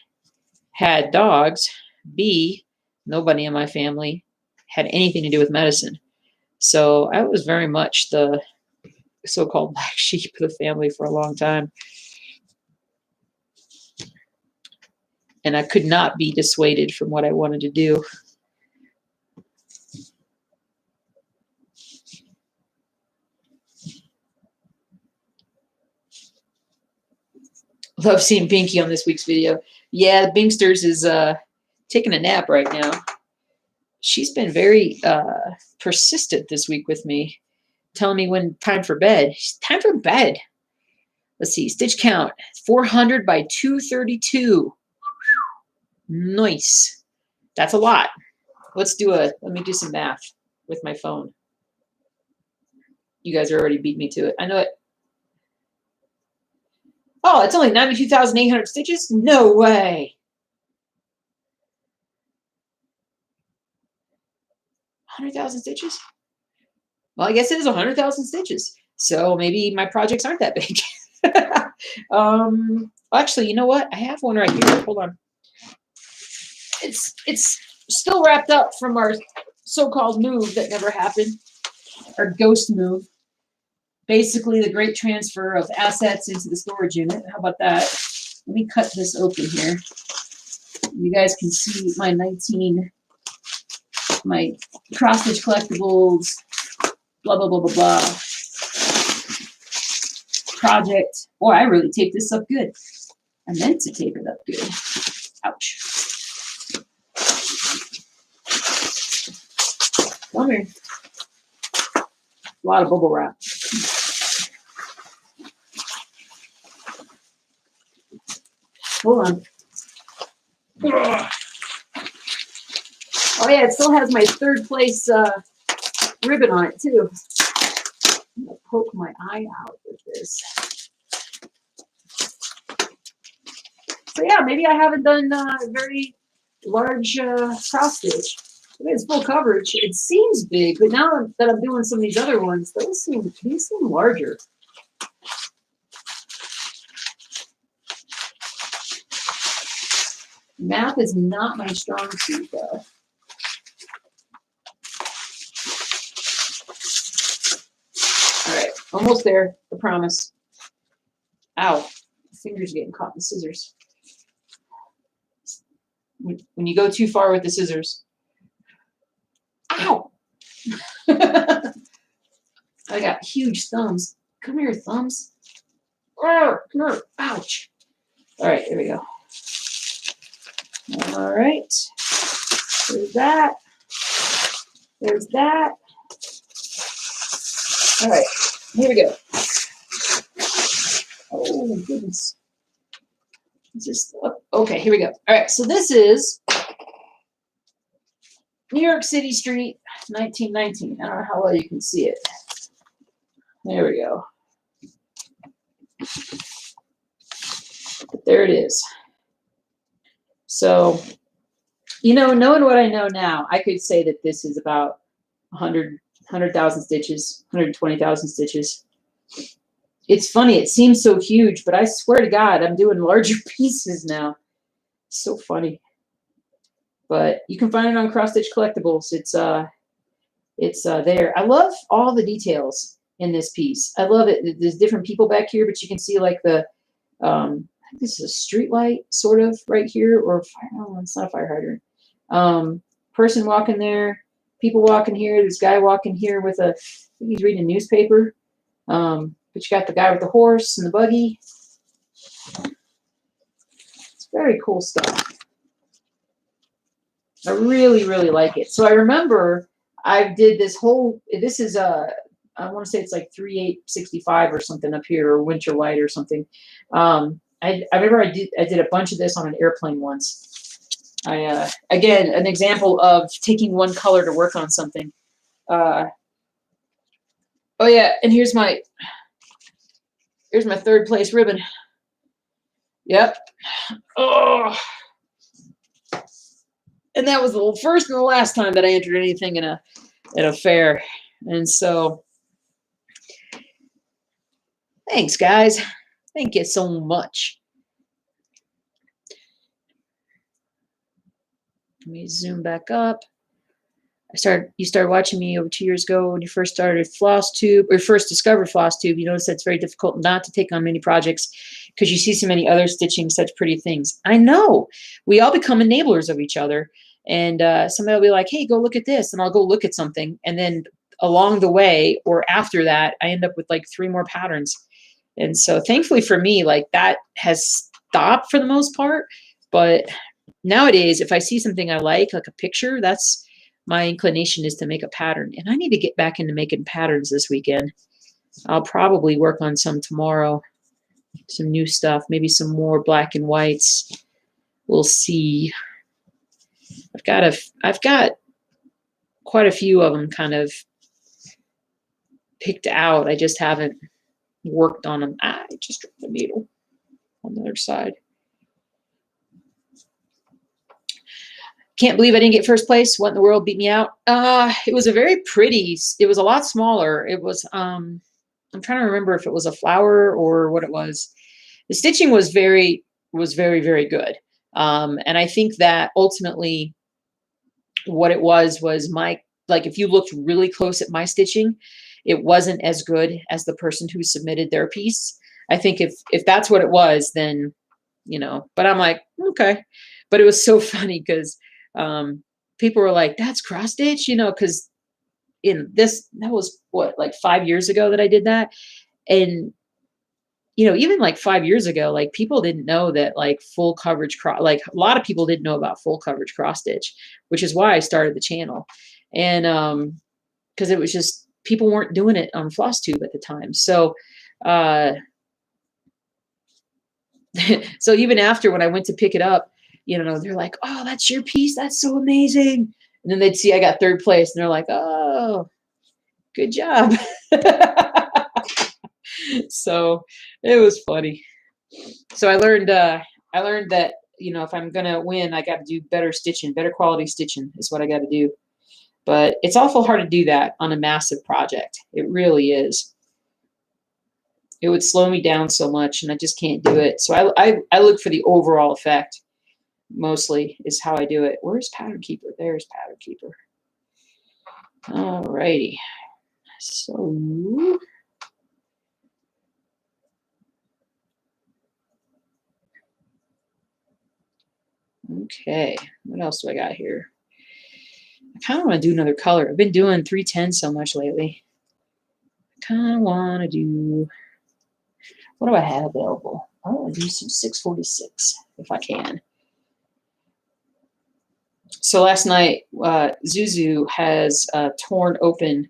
had dogs. B, nobody in my family had anything to do with medicine. So I was very much the so-called black sheep of the family for a long time. And I could not be dissuaded from what I wanted to do. Love seeing Binky on this week's video. Yeah, Binksters is taking a nap right now. She's been very persistent this week with me, telling me when time for bed. Time for bed. Let's see, stitch count, 400 by 232. Nice. That's a lot. Let me do some math with my phone. You guys already beat me to it. I know it. Oh, it's only 92,800 stitches? No way. 100,000 stitches? Well, I guess it is 100,000 stitches. So maybe my projects aren't that big. Actually, you know what? I have one right here. Hold on. It's still wrapped up from our so-called move that never happened, our ghost move. Basically, the great transfer of assets into the storage unit. How about that? Let me cut this open here. You guys can see my cross-stitch collectibles, blah, blah, blah, blah, blah. Project. Boy, I really taped this up good. I meant to tape it up good. Ouch. Come here. A lot of bubble wrap. Hold on. Oh yeah, it still has my 3rd place ribbon on it too. I'm gonna poke my eye out with this. So yeah, maybe I haven't done very large cross stitch. I mean, it's full coverage. It seems big, but now that I'm doing some of these other ones, these seem larger. Math is not my strong suit, though. All right, almost there, I promise. Ow, my fingers are getting caught in the scissors. When you go too far with the scissors. Ow! I got huge thumbs. Come here, thumbs. Oh, come here. Ouch. All right, there we go. All right. There's that. There's that. All right, here we go. Oh my goodness. Just okay, here we go. All right, so this is New York City Street, 1919. I don't know how well you can see it. There we go. But there it is. So, you know, knowing what I know now, I could say that this is about 100,000 stitches, 120,000 stitches. It's funny, it seems so huge, but I swear to God, I'm doing larger pieces now. It's so funny. But you can find it on Cross Stitch Collectibles. It's there. I love all the details in this piece. I love it. There's different people back here, but you can see like the I think this is a street light sort of right here, or no, it's not a fire hydrant. Person walking there, people walking here. This guy walking here with I think he's reading a newspaper. But you got the guy with the horse and the buggy. It's very cool stuff. I really, really like it. So I remember I did this whole, this is I want to say it's like 3865 or something up here, or winter white or something. I remember I did a bunch of this on an airplane once. Again, an example of taking one color to work on something. Oh yeah, and here's my third place ribbon. Yep. Oh. And that was the first and the last time that I entered anything in a fair. And so, thanks, guys. Thank you so much. Let me zoom back up. You started watching me over 2 years ago when you first started FlossTube, or first discovered FlossTube. You notice that it's very difficult not to take on many projects because you see so many others stitching such pretty things. I know. We all become enablers of each other. And somebody will be like, hey, go look at this. And I'll go look at something. And then along the way or after that, I end up with like 3 more patterns. And so thankfully for me, like that has stopped for the most part. But nowadays, if I see something I like a picture, that's my inclination is to make a pattern. And I need to get back into making patterns this weekend. I'll probably work on some tomorrow, some new stuff, maybe some more black and whites. We'll see. I've got quite a few of them kind of picked out. I just haven't worked on them. I just dropped the needle on the other side. Can't believe I didn't get first place. What in the world beat me out? It was a very pretty, it was a lot smaller. It was, I'm trying to remember if it was a flower or what it was. The stitching was very, very good. And I think that ultimately what it was like if you looked really close at my stitching, it wasn't as good as the person who submitted their piece. I think if that's what it was, then, you know, but I'm like, okay. But it was so funny because people were like, that's cross stitch, you know, because that was what, like 5 years ago that I did that. And, you know, even like 5 years ago, like people didn't know that like full coverage like a lot of people didn't know about full coverage cross stitch, which is why I started the channel. And because it was just people weren't doing it on FlossTube at the time. So so even after when I went to pick it up, you know, they're like, oh, that's your piece. That's so amazing. And then they'd see I got third place and they're like, oh, good job. So it was funny. So I learned that, you know, if I'm going to win, I got to do better stitching, better quality stitching is what I got to do. But it's awful hard to do that on a massive project. It really is. It would slow me down so much and I just can't do it. So I look for the overall effect mostly is how I do it. Where's Pattern Keeper? There's Pattern Keeper. All righty. So okay, what else do I got here? I kind of want to do another color. I've been doing 310 so much lately. I kind of want to do, what do I have available? I want to do some 646 if I can. So last night, Zuzu has torn open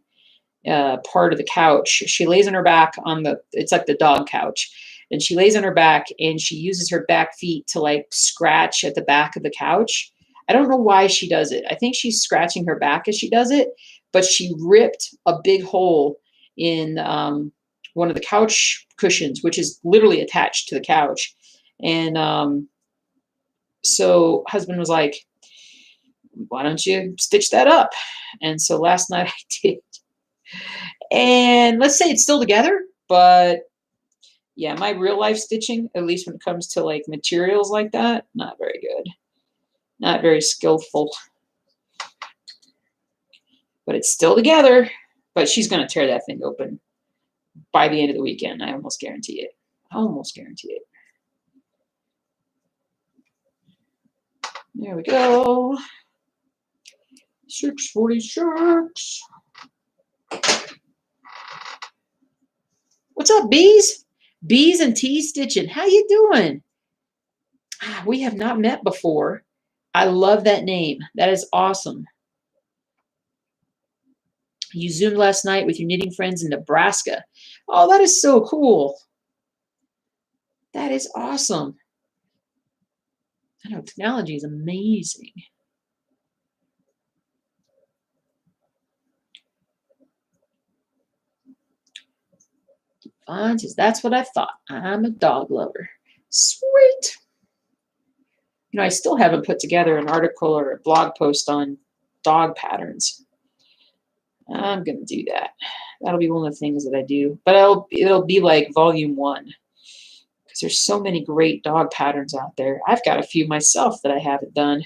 part of the couch. She lays on her back on it's like the dog couch. And she lays on her back and she uses her back feet to like scratch at the back of the couch. I don't know why she does it. I think she's scratching her back as she does it, but she ripped a big hole in one of the couch cushions, which is literally attached to the couch. And so husband was like, why don't you stitch that up? And so last night I did. And let's say it's still together, but yeah, my real life stitching, at least when it comes to like materials like that, not very good. Not very skillful. But it's still together. But she's going to tear that thing open by the end of the weekend. I almost guarantee it. Almost guarantee it. There we go. 646. What's up, bees? Bees and tea stitching. How you doing? We have not met before. I love that name. That is awesome. You Zoomed last night with your knitting friends in Nebraska. Oh, that is so cool. That is awesome. I know technology is amazing. Fine, that's what I thought. I'm a dog lover. Sweet. You know, I still haven't put together an article or a blog post on dog patterns. I'm going to do that. That'll be one of the things that I do. But it'll be like volume 1. Because there's so many great dog patterns out there. I've got a few myself that I haven't done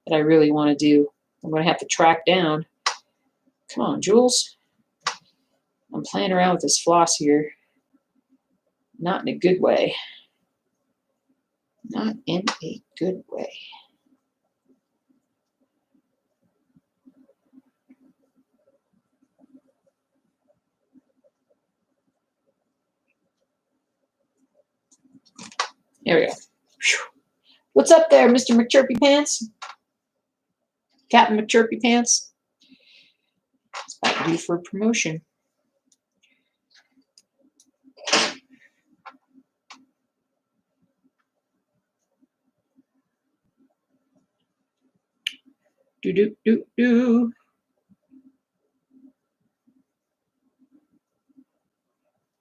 that I really want to do. I'm going to have to track down. Come on, Jules. I'm playing around with this floss here. Not in a good way. Not in a good way. There we go. What's up there, Mr. McChirpy Pants? Captain McChirpy Pants? It's about due for promotion. Do.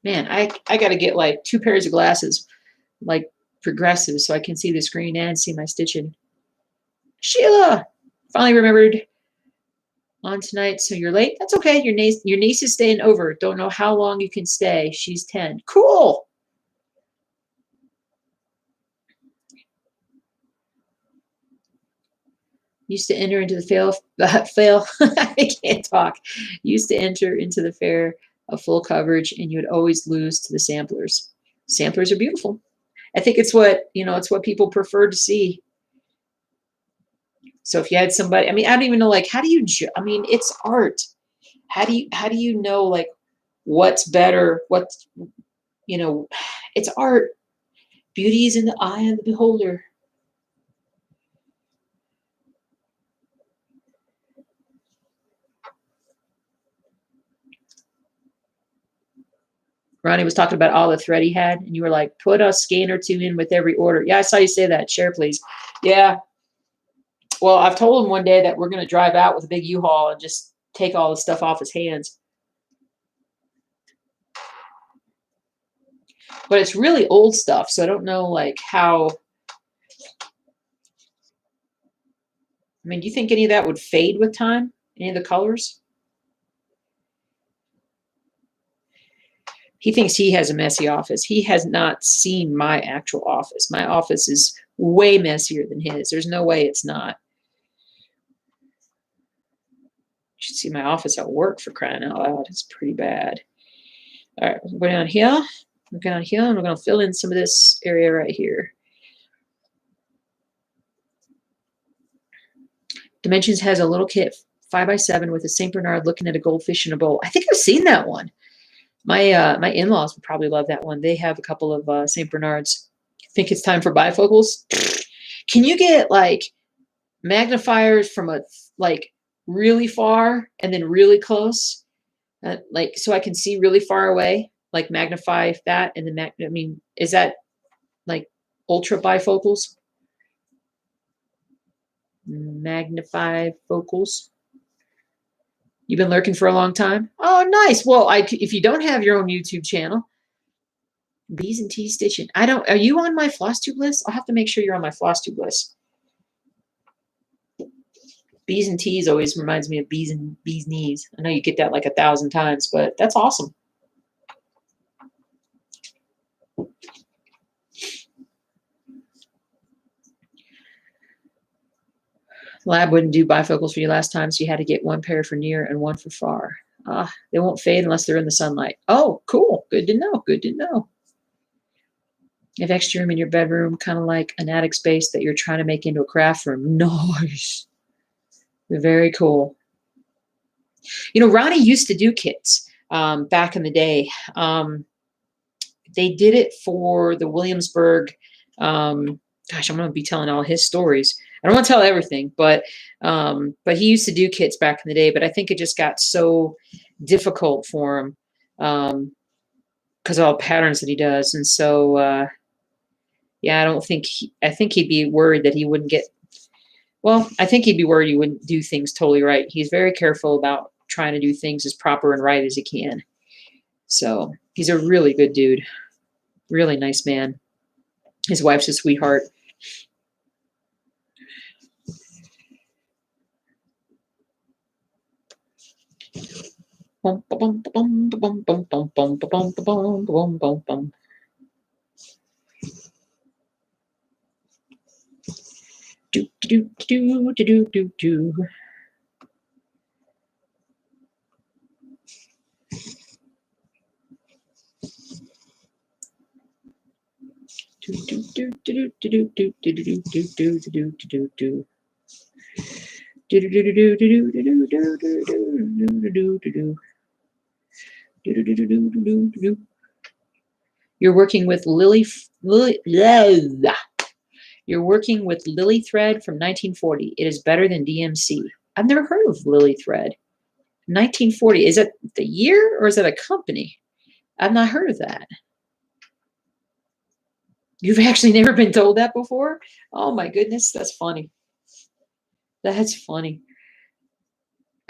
Man, I got to get like 2 pairs of glasses, like progressive, so I can see the screen and see my stitching. Sheila, finally remembered on tonight, so you're late. That's okay. Your niece is staying over. Don't know how long you can stay. She's 10. Cool. Used to enter into the fail. I can't talk. Used to enter into the fair of full coverage, and you would always lose to the samplers. Samplers are beautiful. I think it's what it's what people prefer to see. So if you had somebody, I mean, I don't even know, like, how do you? I mean, it's art. How do you know, like, what's better? What's it's art. Beauty is in the eye of the beholder. Ronnie was talking about all the thread he had, and you were like, put a skein or 2 in with every order. Yeah, I saw you say that. Share, please. Yeah. Well, I've told him one day that we're going to drive out with a big U-Haul and just take all the stuff off his hands. But it's really old stuff, so I don't know, like, how. I mean, do you think any of that would fade with time? Any of the colors? He thinks he has a messy office. He has not seen my actual office. My office is way messier than his. There's no way it's not. You should see my office at work, for crying out loud. It's pretty bad. All right, we'll go down here. We'll go down here, and we're going to fill in some of this area right here. Dimensions has a little kit, 5x7, with a St. Bernard looking at a goldfish in a bowl. I think I've seen that one. My my in-laws would probably love that one. They have a couple of St. Bernards. Think it's time for bifocals? Can you get, like, magnifiers from a like really far and then really close, like so I can see really far away, like magnify that and then I mean, is that like ultra bifocals? Magnify focals. You've been lurking for a long time? Oh, nice. Well, if you don't have your own YouTube channel, B's and T stitching. Are you on my floss tube list? I'll have to make sure you're on my floss tube list. B's and T's always reminds me of bees and bees knees. I know you get that like 1,000 times, but that's awesome. Lab wouldn't do bifocals for you last time, so you had to get one pair for near and one for far. They won't fade unless they're in the sunlight. Oh, cool. Good to know. Good to know. You have extra room in your bedroom, kind of like an attic space that you're trying to make into a craft room. Nice. Very cool. You know, Ronnie used to do kits back in the day. They did it for the Williamsburg. Gosh, I'm going to be telling all his stories. I don't want to tell everything, but he used to do kits back in the day. But I think it just got so difficult for him because of all the patterns that he does, and so yeah, I think he'd be worried that he wouldn't get. Well, I think he'd be worried he wouldn't do things totally right. He's very careful about trying to do things as proper and right as he can. So he's a really good dude, really nice man. His wife's a sweetheart. Do do do do do do do. You're working with You're working with Lily Thread from 1940. It is better than DMC. I've never heard of Lily Thread. 1940. Is it the year or is it a company? I've not heard of that. You've actually never been told that before? Oh my goodness, that's funny. That's funny.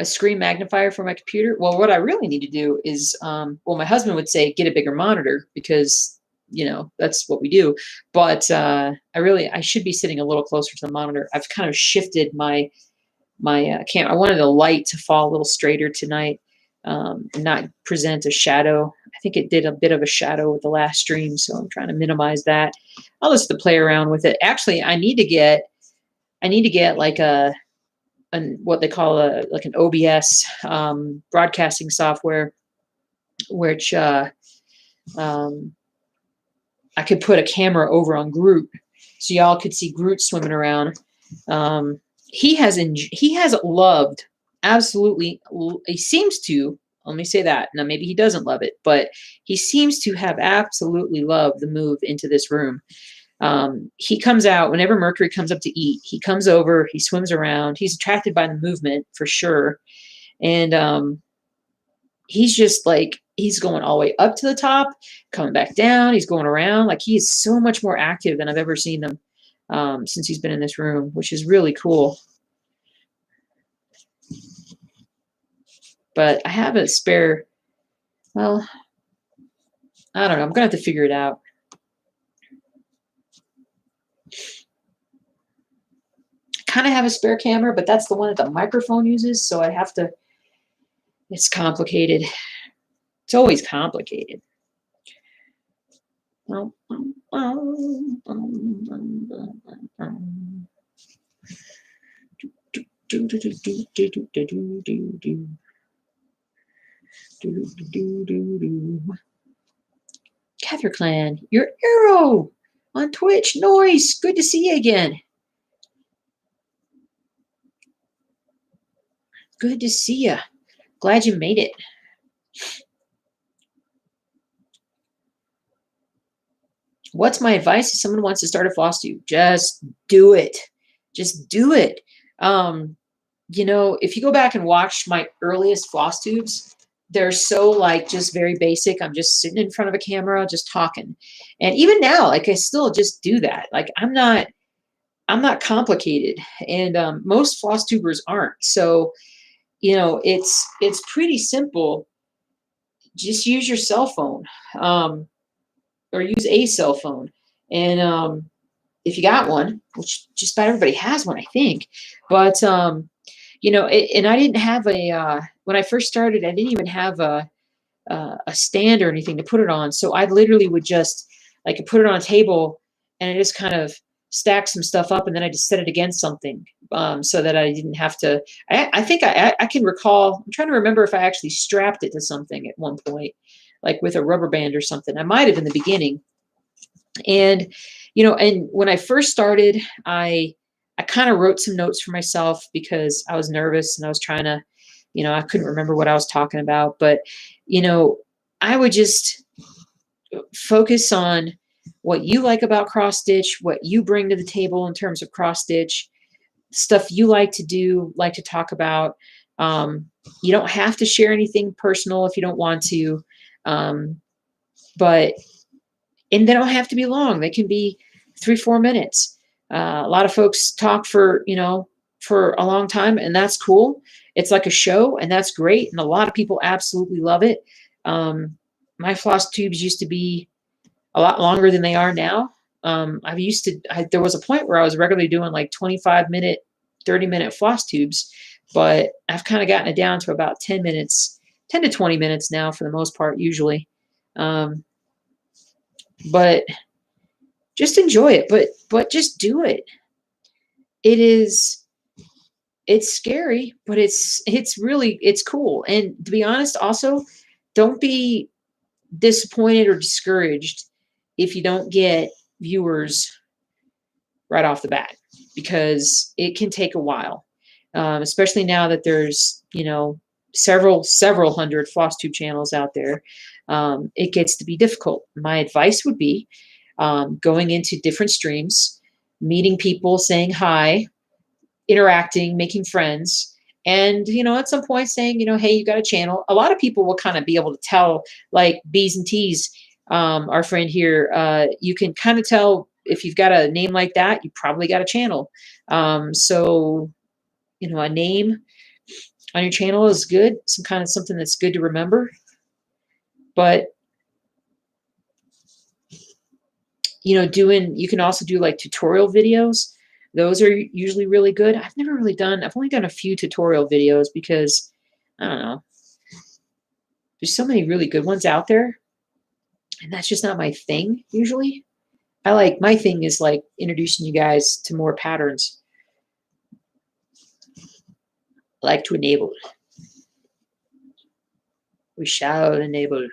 A screen magnifier for my computer? Well, what I really need to do is, well, my husband would say get a bigger monitor because, you know, that's what we do. But I should be sitting a little closer to the monitor. I've kind of shifted my camera. I wanted the light to fall a little straighter tonight and not present a shadow. I think it did a bit of a shadow with the last stream, so I'm trying to minimize that. I'll just play around with it. Actually, I need to get like what they call like an OBS broadcasting software, which I could put a camera over on Groot, so y'all could see Groot swimming around. He has loved, absolutely. He seems to. Let me say that. Now maybe he doesn't love it, but he seems to have absolutely loved the move into this room. He comes out whenever Mercury comes up to eat. He comes over, he swims around. He's attracted by the movement for sure. And he's just like, he's going all the way up to the top, coming back down. He's going around. Like he is so much more active than I've ever seen him since he's been in this room, which is really cool. But I have a spare, well, I don't know. I'm going to have to figure it out. Kind of have a spare camera, but that's the one that the microphone uses, so I have to, it's complicated. It's always complicated. Cather Clan, you're Arrow on Twitch. Noise. Good to see you again. Good to see you. Glad you made it. What's my advice if someone wants to start a floss tube? Just do it. Just do it. You know, if you go back and watch my earliest floss tubes, they're so like just very basic. I'm just sitting in front of a camera, just talking. And even now, like I still just do that. Like I'm not complicated. And most floss tubers aren't. So, you know, it's pretty simple. Just use your cell phone. Or use a cell phone. And if you got one, which just about everybody has one, I think. But you know, and I didn't have when I first started, I didn't even have a stand or anything to put it on. So I literally would just like put it on a table and I just kind of stack some stuff up and then I just set it against something so that I didn't have to. I think I can recall. I'm trying to remember if I actually strapped it to something at one point, like with a rubber band or something. I might have in the beginning. And you know, and when I first started, I kind of wrote some notes for myself because I was nervous and I was trying to, you know, I couldn't remember what I was talking about. But, you know, I would just focus on what you like about cross stitch, what you bring to the table in terms of cross stitch, stuff you like to do, like to talk about. Um, you don't have to share anything personal if you don't want to. Um, but and they don't have to be long. They can be 3-4 minutes. A lot of folks talk for, you know, for a long time, and that's cool. It's like a show, and that's great. And a lot of people absolutely love it. My floss tubes used to be a lot longer than they are now. There was a point where I was regularly doing like 25-minute, 30-minute floss tubes, but I've kind of gotten it down to about 10 minutes, 10 to 20 minutes now for the most part, usually. Um, but just enjoy it, but just do it. It is it's scary, but it's really it's cool. And to be honest, also, don't be disappointed or discouraged if you don't get viewers right off the bat because it can take a while, especially now that there's, you know, several hundred floss tube channels out there. It gets to be difficult. My advice would be going into different streams, meeting people, saying hi, interacting, making friends. And, you know, at some point saying, you know, hey, you got a channel. A lot of people will kind of be able to tell, like B's and T's, our friend here, you can kind of tell if you've got a name like that, you probably got a channel. So, you know, a name on your channel is good, some kind of something that's good to remember. But you know, you can also do like tutorial videos. Those are usually really good. I've only done a few tutorial videos because I don't know. There's so many really good ones out there, and that's just not my thing usually. My thing is like introducing you guys to more patterns. I like to enable. We shall enable.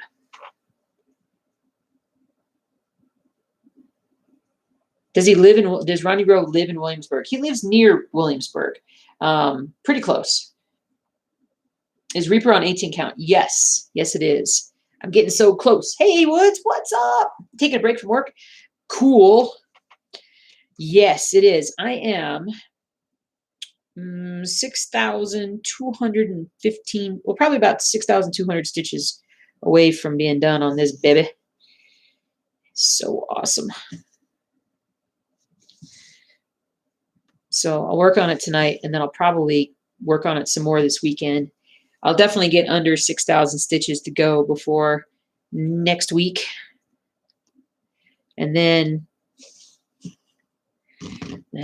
Does Ronnie Rowe live in Williamsburg? He lives near Williamsburg. Pretty close. Is Reaper on 18 count? Yes. Yes, it is. I'm getting so close. Hey, Woods, what's up? Taking a break from work? Cool. Yes, it is. I am 6,215, well, probably about 6,200 stitches away from being done on this baby. So awesome. So I'll work on it tonight, and then I'll probably work on it some more this weekend. I'll definitely get under 6,000 stitches to go before next week. And then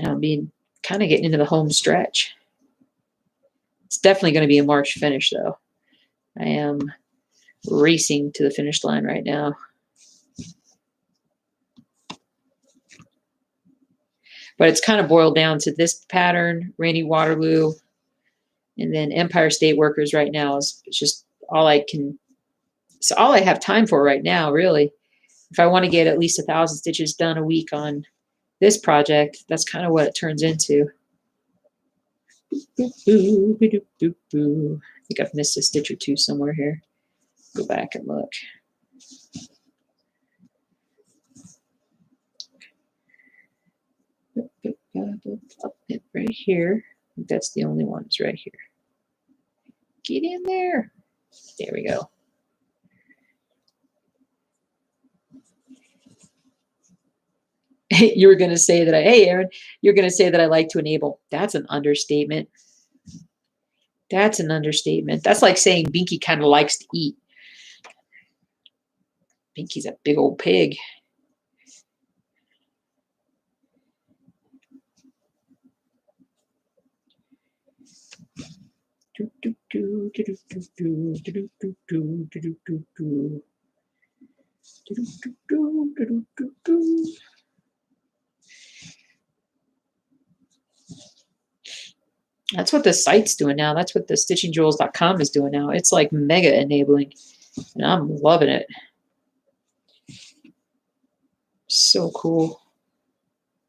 I'll be kind of getting into the home stretch. It's definitely going to be a March finish, though. I am racing to the finish line right now. But it's kind of boiled down to this pattern, Rainy Waterloo, and then Empire State Workers right now is just all I can. It's all I have time for right now, really. If I want to get at least 1,000 stitches done a week on this project, that's kind of what it turns into. I think I've missed a stitch or two somewhere here. Go back and look. Up it right here. think that's the only one. It's right here. Get in there. There we go. You were going to say that hey, Aaron, you're going to say that I like to enable. That's an understatement. That's an understatement. That's like saying Binky kind of likes to eat. Binky's a big old pig. That's what the site's doing now. That's what the stitchingjewels.com is doing now. It's like mega enabling, and I'm loving it. So cool.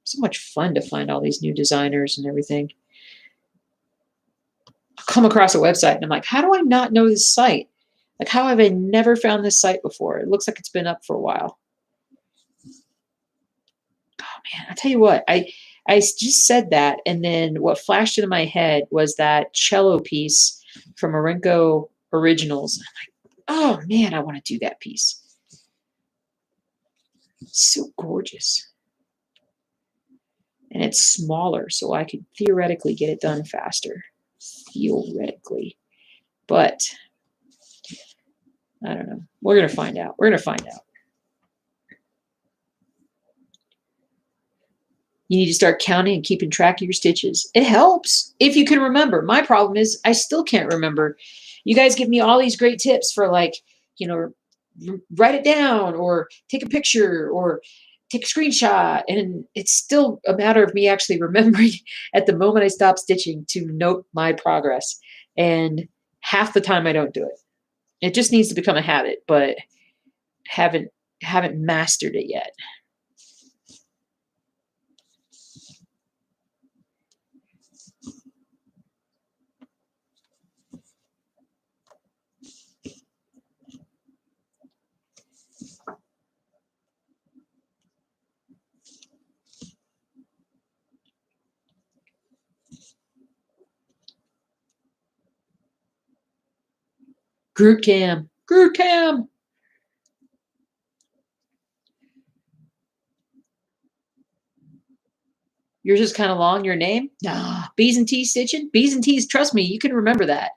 So much fun to find all these new designers and everything. I'll come across a website and I'm like, how do I not know this site? Like, how have I never found this site before? It looks like it's been up for a while. Oh man, I tell you what, I just said that, and then what flashed into my head was that cello piece from Marenko Originals. I'm like, oh man, I want to do that piece. It's so gorgeous. And it's smaller, so I could theoretically get it done faster. Theoretically. But I don't know. We're going to find out. We're going to find out. You need to start counting and keeping track of your stitches. It helps if you can remember. My problem is I still can't remember. You guys give me all these great tips for, like, you know, write it down or take a picture or take a screenshot, and it's still a matter of me actually remembering at the moment I stop stitching to note my progress. And half the time I don't do it. It just needs to become a habit, but haven't mastered it yet. Groot Cam. Groot Cam. Yours is kind of long, your name? Nah. B's and T's stitching? B's and T's, trust me, you can remember that.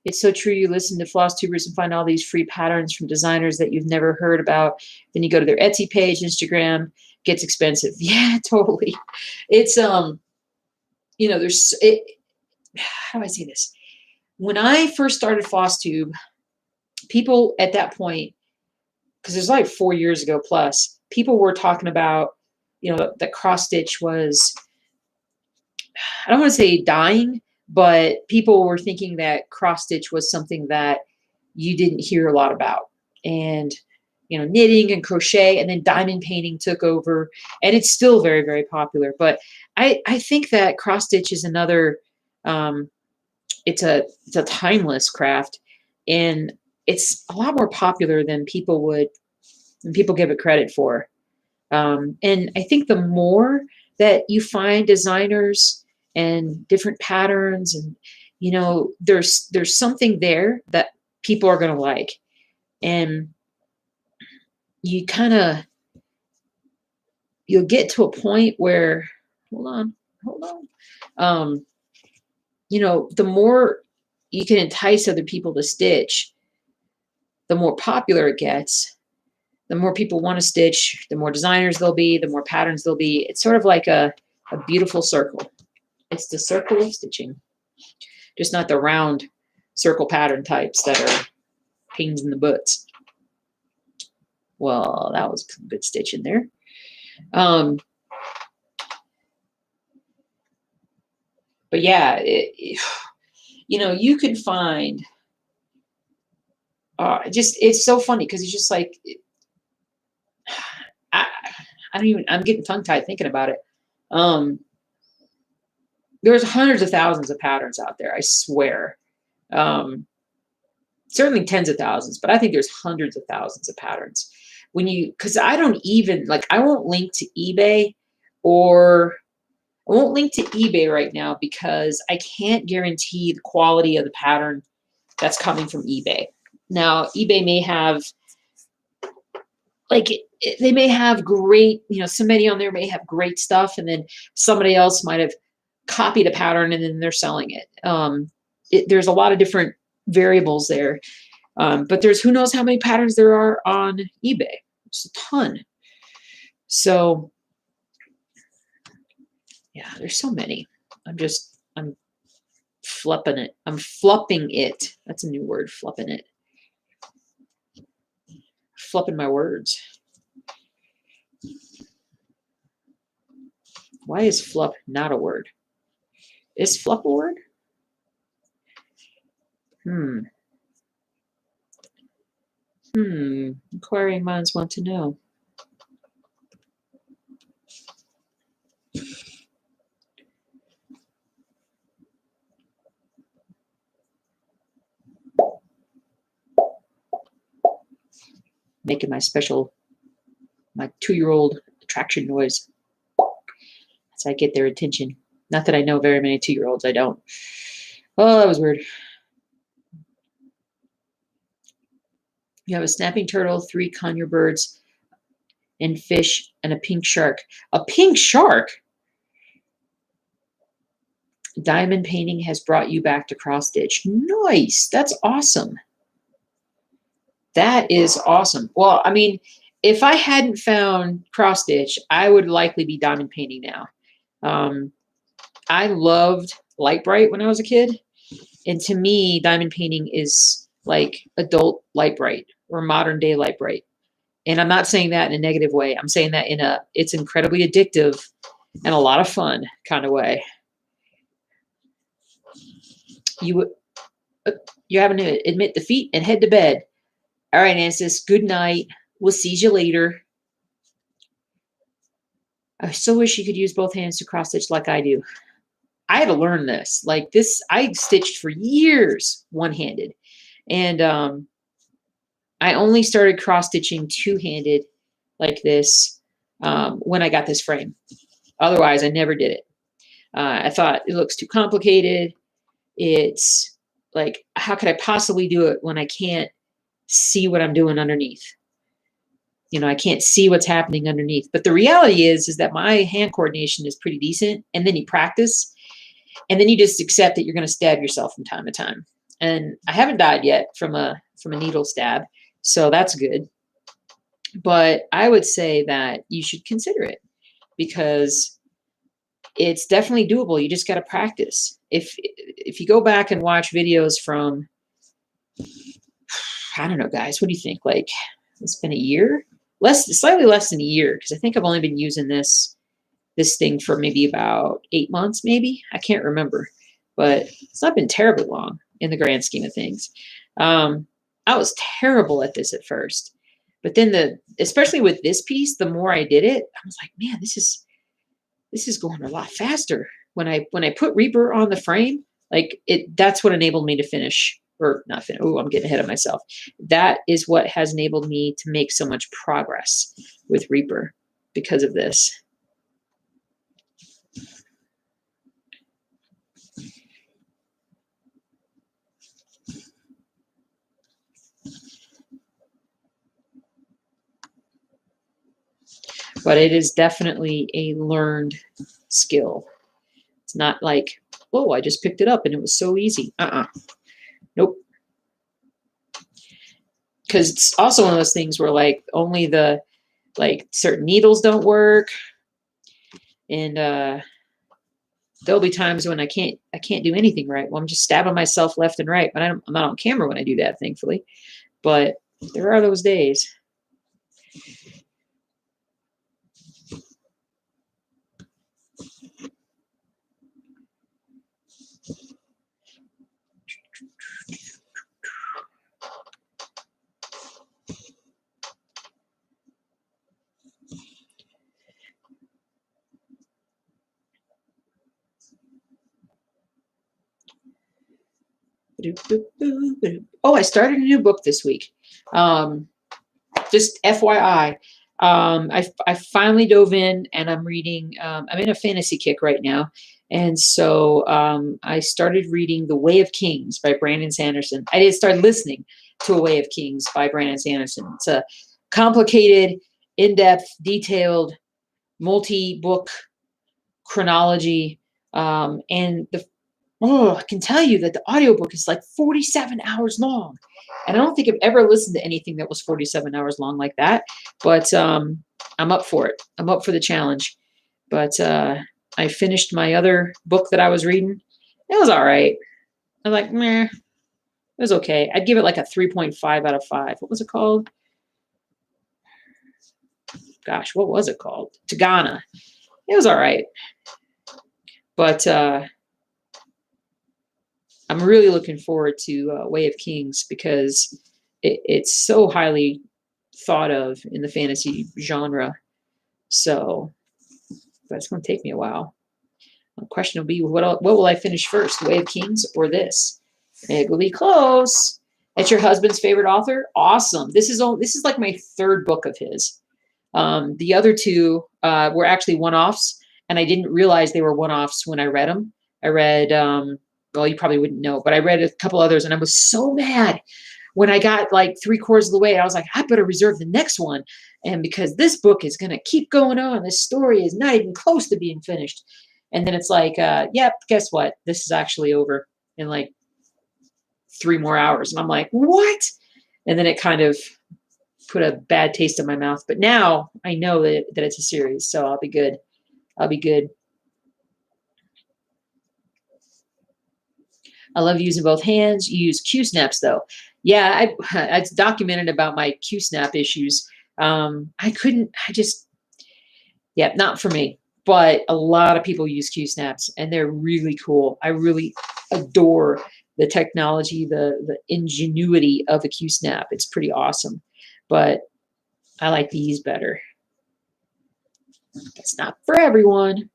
It's so true. You listen to flosstubers and find all these free patterns from designers that you've never heard about. Then you go to their Etsy page, Instagram, gets expensive. Yeah, totally. It's, you know, how do I say this? When I first started FlossTube, people at that point, because it was like 4 years ago plus, people were talking about, you know, that cross stitch was, I don't want to say dying, but people were thinking that cross stitch was something that you didn't hear a lot about. And, you know, knitting and crochet, and then diamond painting took over, and it's still very, very popular. But I think that cross stitch is another, it's a timeless craft, and it's a lot more popular than people give it credit for. And I think the more that you find designers and different patterns, and, you know, there's something there that people are going to like, and you kind of, you'll get to a point where, hold on, you know, the more you can entice other people to stitch, the more popular it gets, the more people want to stitch, the more designers there'll be, the more patterns there'll be. It's sort of like a beautiful circle. It's the circle of stitching, just not the round circle pattern types that are pains in the butts. Well, that was some good stitching there. But yeah, you know, you can find, it's so funny because it's just like, I don't even, I'm getting tongue tied thinking about it. There's hundreds of thousands of patterns out there, I swear. Certainly tens of thousands, but I think there's hundreds of thousands of patterns. because I don't even, like, I won't link to eBay, or I won't link to eBay right now because I can't guarantee the quality of the pattern that's coming from eBay. Now, eBay may have, like, they may have great, somebody on there may have great stuff, and then somebody else might have copied a pattern and then they're selling it. There's a lot of different variables there. But there's who knows how many patterns there are on eBay. It's a ton. So yeah, there's so many. I'm flipping it. I'm flupping it. That's a new word, flupping it. Flupping my words. Why is flup not a word? Is flup a word? Inquiring minds want to know. Making my 2-year-old attraction noise. That's how I get their attention. Not that I know very many 2-year-olds. I don't. Oh, that was weird. You have a snapping turtle, 3 conure birds, and fish, and a pink shark. A pink shark? Diamond painting has brought you back to cross stitch. Nice. That's awesome. That is awesome. Well, I mean, if I hadn't found cross stitch, I would likely be diamond painting now. I loved Light Bright when I was a kid. And to me, diamond painting is like adult Light Bright or modern day Light Bright. And I'm not saying that in a negative way. I'm saying that it's incredibly addictive and a lot of fun kind of way. You're having to admit defeat and head to bed. All right, Ansis, good night. We'll see you later. I so wish you could use both hands to cross stitch like I do. I had to learn this. Like this, I stitched for years one-handed. And I only started cross stitching two-handed like this when I got this frame. Otherwise, I never did it. I thought it looks too complicated. It's like, how could I possibly do it when I can't see what I'm doing underneath? I can't see what's happening underneath. But the reality is that my hand coordination is pretty decent. And then you practice. And then you just accept that you're going to stab yourself from time to time. And I haven't died yet from a needle stab. So that's good. But I would say that you should consider it because it's definitely doable. You just got to practice. If you go back and watch videos from, I don't know, guys, what do you think? Like, it's been a year? Slightly less than a year, because I think I've only been using this thing for maybe about 8 months, maybe. I can't remember. But it's not been terribly long in the grand scheme of things. I was terrible at this at first. But then especially with this piece, the more I did it, I was like, man, this is going a lot faster. When I put Reaper on the frame, like that's what enabled me to finish, or not finish. Oh, I'm getting ahead of myself. That is what has enabled me to make so much progress with Reaper because of this. But it is definitely a learned skill. It's not like, oh, I just picked it up and it was so easy. Nope. Because it's also one of those things where like only certain needles don't work. And there'll be times when I can't do anything right. Well, I'm just stabbing myself left and right. But I'm not on camera when I do that, thankfully. But there are those days. Oh, I started a new book this week. just FYI. I finally dove in and I'm reading, I'm in a fantasy kick right now. And so I started reading The Way of Kings by Brandon Sanderson. I did start listening to A Way of Kings by Brandon Sanderson. It's a complicated, in-depth, detailed, multi-book chronology. And I can tell you that the audiobook is like 47 hours long. And I don't think I've ever listened to anything that was 47 hours long like that. But I'm up for it. I'm up for the challenge. But I finished my other book that I was reading. It was all right. I was like, meh. It was okay. I'd give it like a 3.5 out of 5. What was it called? Gosh, what was it called? Tagana. It was all right. But I'm really looking forward to Way of Kings because it's so highly thought of in the fantasy genre. So that's going to take me a while. The question will be, what will I finish first, Way of Kings or this? It will be close. It's your husband's favorite author? Awesome. This is like my third book of his. The other two were actually one-offs, and I didn't realize they were one-offs when I read them. I read, well, you probably wouldn't know, but I read a couple others, and I was so mad when I got like 3/4 of the way. I was like, I better reserve the next one. And because this book is going to keep going on, this story is not even close to being finished. And then it's like, yep, guess what? This is actually over in like 3 more hours. And I'm like, what? And then it kind of put a bad taste in my mouth. But now I know that it's a series, so I'll be good. I'll be good. I love using both hands. You use Q-snaps, though. Yeah, it's documented about my Q-snap issues. Yeah, not for me. But a lot of people use Q-snaps, and they're really cool. I really adore the technology, the ingenuity of a Q-snap. It's pretty awesome. But I like these better. That's not for everyone.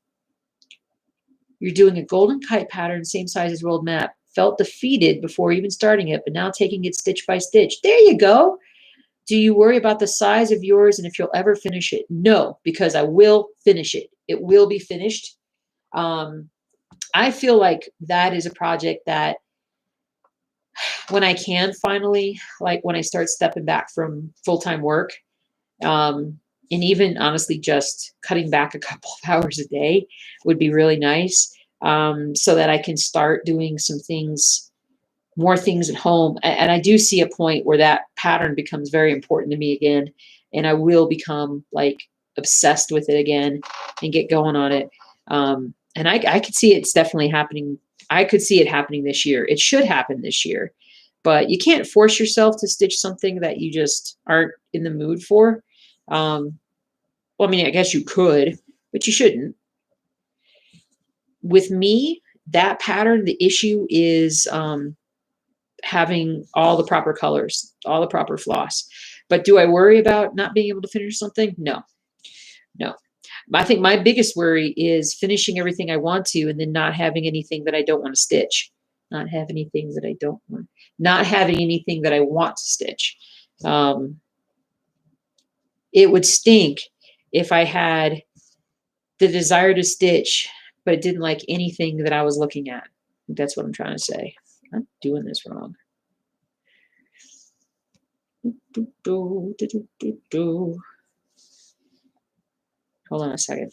You're doing a golden kite pattern, same size as rolled map. Felt defeated before even starting it, but now taking it stitch by stitch. There you go. Do you worry about the size of yours and if you'll ever finish it? No, because I will finish it. It will be finished. I feel like that is a project that when I can finally, like when I start stepping back from full-time work, and even honestly just cutting back a couple of hours a day would be really nice, so that I can start doing some things, more things at home. And I do see a point where that pattern becomes very important to me again, and I will become like obsessed with it again and get going on it. And I could see it's definitely happening. I could see it happening this year. It should happen this year, but you can't force yourself to stitch something that you just aren't in the mood for. Well, I mean, I guess you could, but you shouldn't. With me, that pattern, the issue is having all the proper colors, all the proper floss. But do I worry about not being able to finish something? No, no. I think my biggest worry is finishing everything I want to and then not having anything that I don't want to stitch. Not having anything that I don't want. Not having anything that I want to stitch. It would stink if I had the desire to stitch, but didn't like anything that I was looking at. That's what I'm trying to say. I'm doing this wrong. Hold on a second.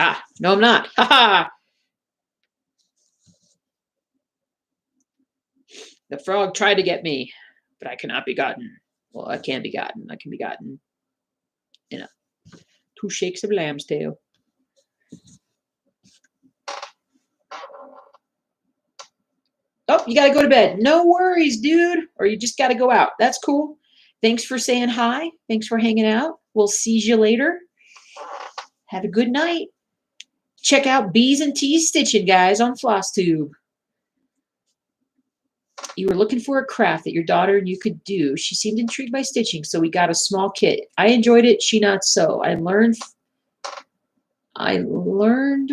Ah, no, I'm not. Ha ha. The frog tried to get me, but I cannot be gotten. Well, I can be gotten. I can be gotten in 2 shakes of lamb's tail. Oh, you got to go to bed. No worries, dude. Or you just got to go out. That's cool. Thanks for saying hi. Thanks for hanging out. We'll see you later. Have a good night. Check out B's and T's Stitching, guys, on FlossTube. You were looking for a craft that your daughter and you could do. She seemed intrigued by stitching, so we got a small kit. I enjoyed it, she not so. I learned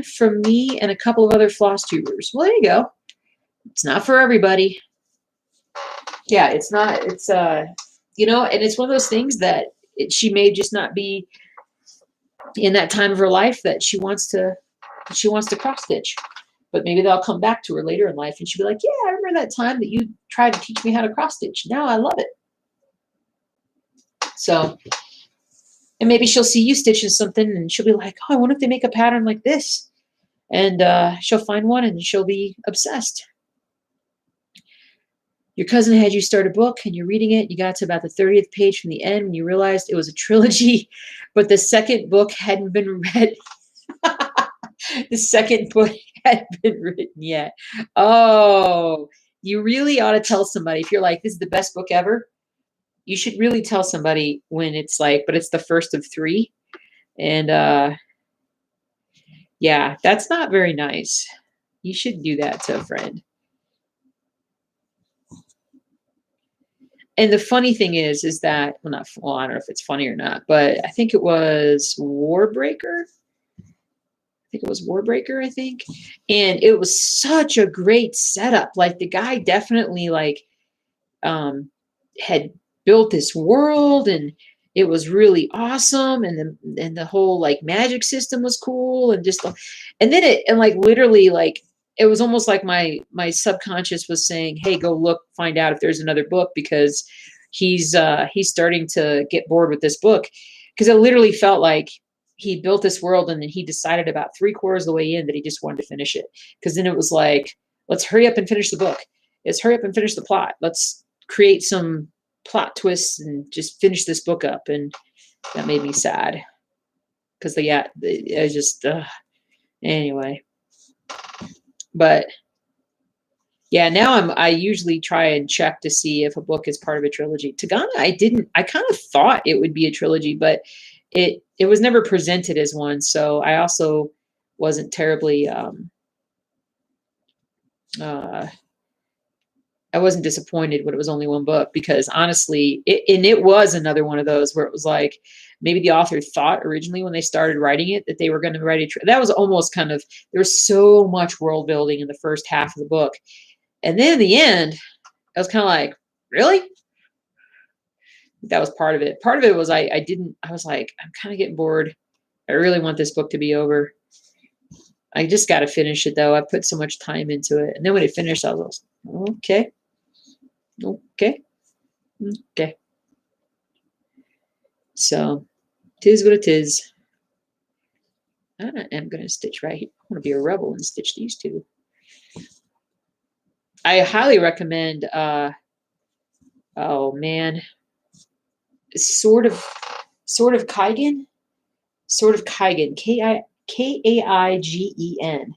from me and a couple of other floss tubers. Well, there you go. It's not for everybody. Yeah, it's not. It's and it's one of those things that she may just not be in that time of her life that she wants to cross stitch. But maybe they'll come back to her later in life and she'll be like, yeah, I remember that time that you tried to teach me how to cross stitch. Now I love it. So, and maybe she'll see you stitching something and she'll be like, oh, I wonder if they make a pattern like this. And she'll find one and she'll be obsessed. Your cousin had you start a book and you're reading it. You got to about the 30th page from the end and you realized it was a trilogy, but the second book hadn't been read. The second book hadn't been written yet. Oh, you really ought to tell somebody if you're like, this is the best book ever. You should really tell somebody when it's like, but it's the first of 3. And yeah, that's not very nice. You should do that to a friend. And the funny thing is that, I don't know if it's funny or not, but I think it was Warbreaker. I think. And it was such a great setup. Like the guy definitely had built this world and it was really awesome. And the whole like magic system was cool and literally it was almost like my subconscious was saying, hey, go look, find out if there's another book because he's starting to get bored with this book. Because it literally felt like he built this world and then he decided about 3/4 of the way in that he just wanted to finish it. Because then it was like, let's hurry up and finish the book. Let's hurry up and finish the plot. Let's create some plot twists and just finish this book up. And that made me sad. Because anyway. But yeah, now I usually try and check to see if a book is part of a trilogy. Tagana, I kind of thought it would be a trilogy, but it was never presented as one. So I also wasn't terribly I wasn't disappointed when it was only one book because honestly, it was another one of those where it was like maybe the author thought originally when they started writing it that they were going to write that was almost kind of, there was so much world building in the first half of the book. And then in the end, I was kind of like, really? That was part of it. Part of it was I was like, I'm kind of getting bored. I really want this book to be over. I just got to finish it though. I put so much time into it. And then when it finished, I was like, okay. So, tis what it is. I am going to stitch right here. I want to be a rebel and stitch these two. I highly recommend, oh man, Sword of Kaigen, Kaigen, Kaigen.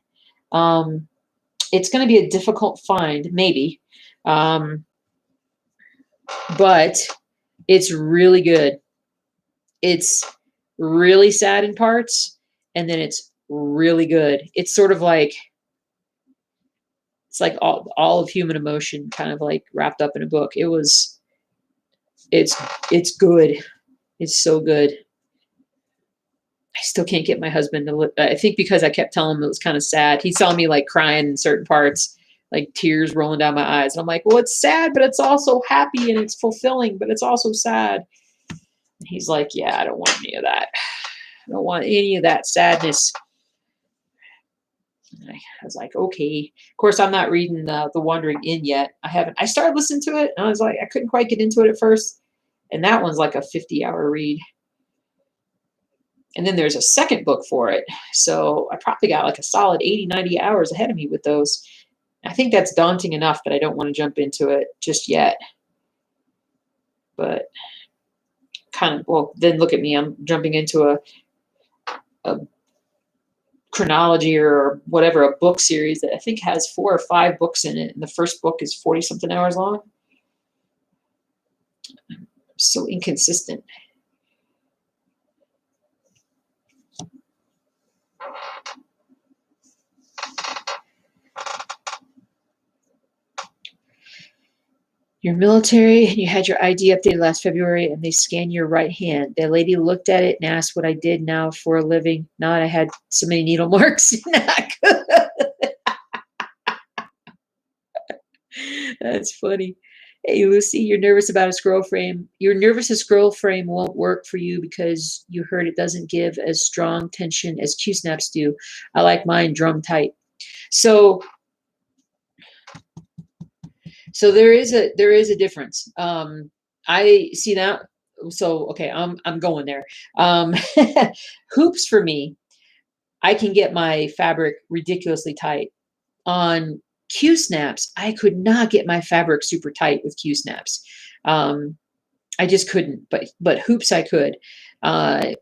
It's going to be a difficult find, maybe, but it's really good. It's really sad in parts, and then it's really good. It's sort of like, it's like all of human emotion kind of like wrapped up in a book. It's good. It's so good. I still can't get my husband to look. I think because I kept telling him it was kind of sad. He saw me like crying in certain parts, like tears rolling down my eyes. And I'm like, well, it's sad, but it's also happy and it's fulfilling, but it's also sad. And he's like, yeah, I don't want any of that. I don't want any of that sadness. And I was like, okay. Of course, I'm not reading The Wandering Inn yet. I started listening to it and I was like, I couldn't quite get into it at first. And that one's like a 50-hour read. And then there's a second book for it. So I probably got like a solid 80, 90 hours ahead of me with those. I think that's daunting enough that I don't want to jump into it just yet. But kind of, well, then look at me. I'm jumping into a chronology or whatever, a book series that I think has 4 or 5 books in it. And the first book is 40-something hours long. I'm so inconsistent. You're military and you had your ID updated last February and they scanned your right hand. The lady looked at it and asked what I did now for a living. Not I had so many needle marks. Not good. That's funny. Hey, Lucy, you're nervous about a scroll frame. You're nervous a scroll frame won't work for you because you heard it doesn't give as strong tension as Q-snaps do. I like mine drum tight. So there is a difference. I see that. So okay, I'm going there. Hoops for me, I can get my fabric ridiculously tight. On Q snaps, I could not get my fabric super tight with Q snaps. I just couldn't. But hoops I could.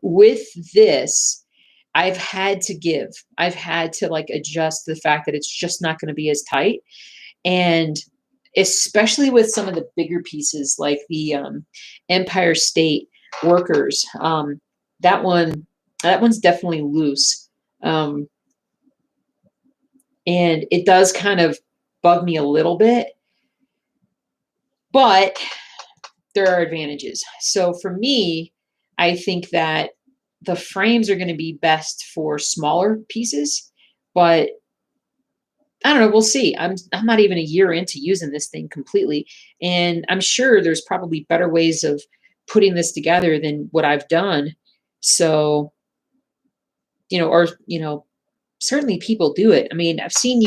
With this, I've had to give. I've had to like adjust the fact that it's just not going to be as tight. And especially with some of the bigger pieces like the Empire State Workers, that one's definitely loose. And it does kind of bug me a little bit, but there are advantages. So for me, I think that the frames are going to be best for smaller pieces, but I don't know. We'll see. I'm not even a year into using this thing completely, and I'm sure there's probably better ways of putting this together than what I've done. So, certainly people do it. I mean, I've seen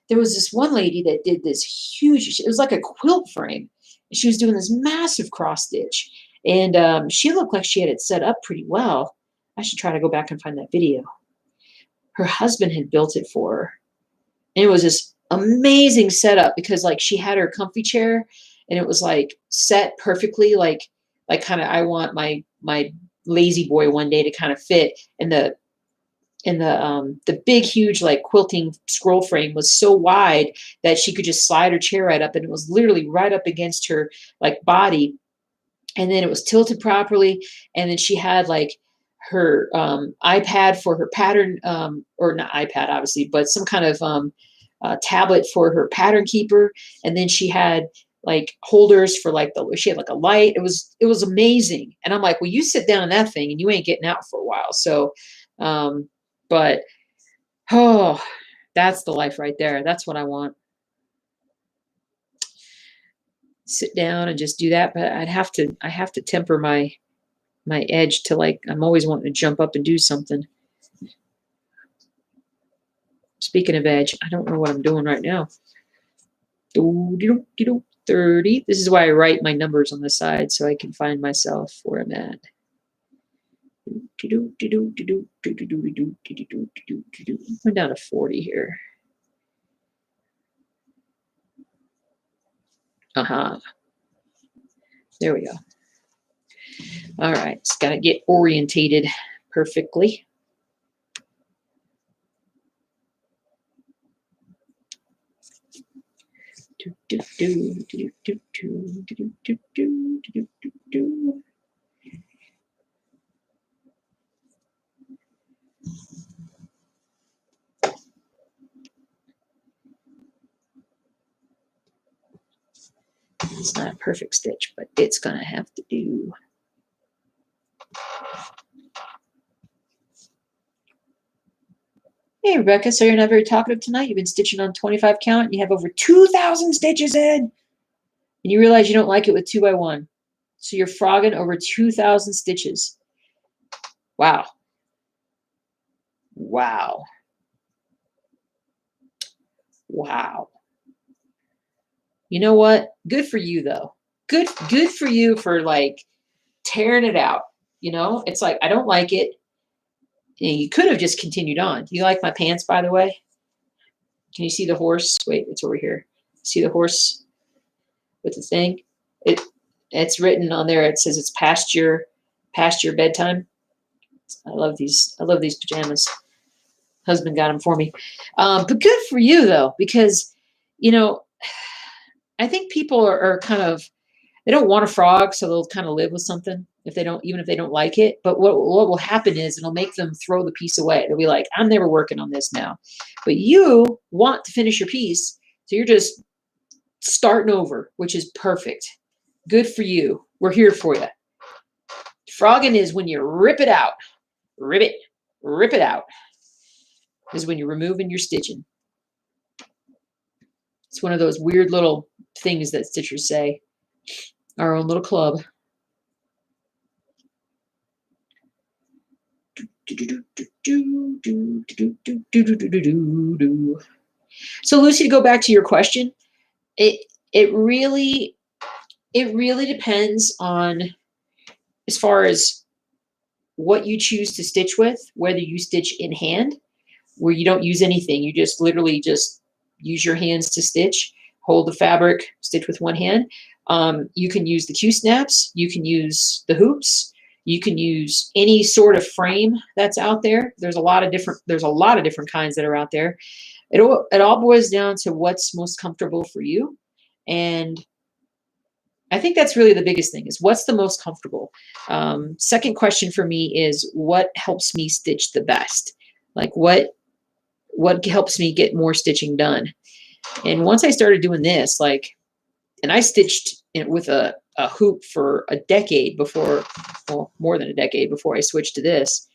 there was this one lady that did this huge. It was like a quilt frame. And she was doing this massive cross stitch, and she looked like she had it set up pretty well. I should try to go back and find that video. Her husband had built it for her. And it was this amazing setup because like she had her comfy chair and it was like set perfectly, like kind of I want my lazy boy one day to kind of fit. And the big huge like quilting scroll frame was so wide that she could just slide her chair right up, and it was literally right up against her like body. And then it was tilted properly, and then she had like her iPad for her pattern, or not iPad obviously, but some kind of tablet for her pattern keeper. And then she had like holders for like she had like a light. It was amazing. And I'm like, well, you sit down in that thing and you ain't getting out for a while. So, but oh, that's the life right there. That's what I want. Sit down and just do that. But I have to temper my edge to like, I'm always wanting to jump up and do something. Speaking of edge, I don't know what I'm doing right now. 30. This is why I write my numbers on the side so I can find myself where I'm at. I'm down to 40 here. There we go. All right, just got to get orientated perfectly. It's not a perfect stitch, but it's gonna have to do. Hey, Rebecca, so you're not very talkative tonight? You've been stitching on 25 count and you have over 2,000 stitches in. And you realize you don't like it with 2x1. So you're frogging over 2,000 stitches. Wow. Wow. Wow. You know what? Good for you, though. Good for you for like tearing it out. You know, it's like, I don't like it. And you could have just continued on. Do you like my pants, by the way? Can you see the horse? Wait, it's over here. See the horse with the thing? It's written on there. It says it's past your bedtime. I love these pajamas. Husband got them for me. But good for you though, because I think people are kind of, they don't want a frog, so they'll kind of live with something even if they don't like it. But what will happen is it'll make them throw the piece away. They'll be like, I'm never working on this now. But you want to finish your piece, so you're just starting over, which is perfect. Good for you. We're here for you. Frogging is when you rip it out. Rip it out. Is when you're removing your stitching. It's one of those weird little things that stitchers say. Our own little club. So Lucy, to go back to your question, it really depends on, as far as what you choose to stitch with, whether you stitch in hand, where you don't use anything, you just literally just use your hands to stitch, hold the fabric, stitch with one hand. You can use the Q-snaps, you can use the hoops, you can use any sort of frame that's out there. There's a lot of different kinds that are out there. It all boils down to what's most comfortable for you. And I think that's really the biggest thing, is what's the most comfortable. Second question for me is what helps me stitch the best? Like what helps me get more stitching done? And once I started doing this, and I stitched with a hoop for a decade before, well, more than a decade before I switched to this.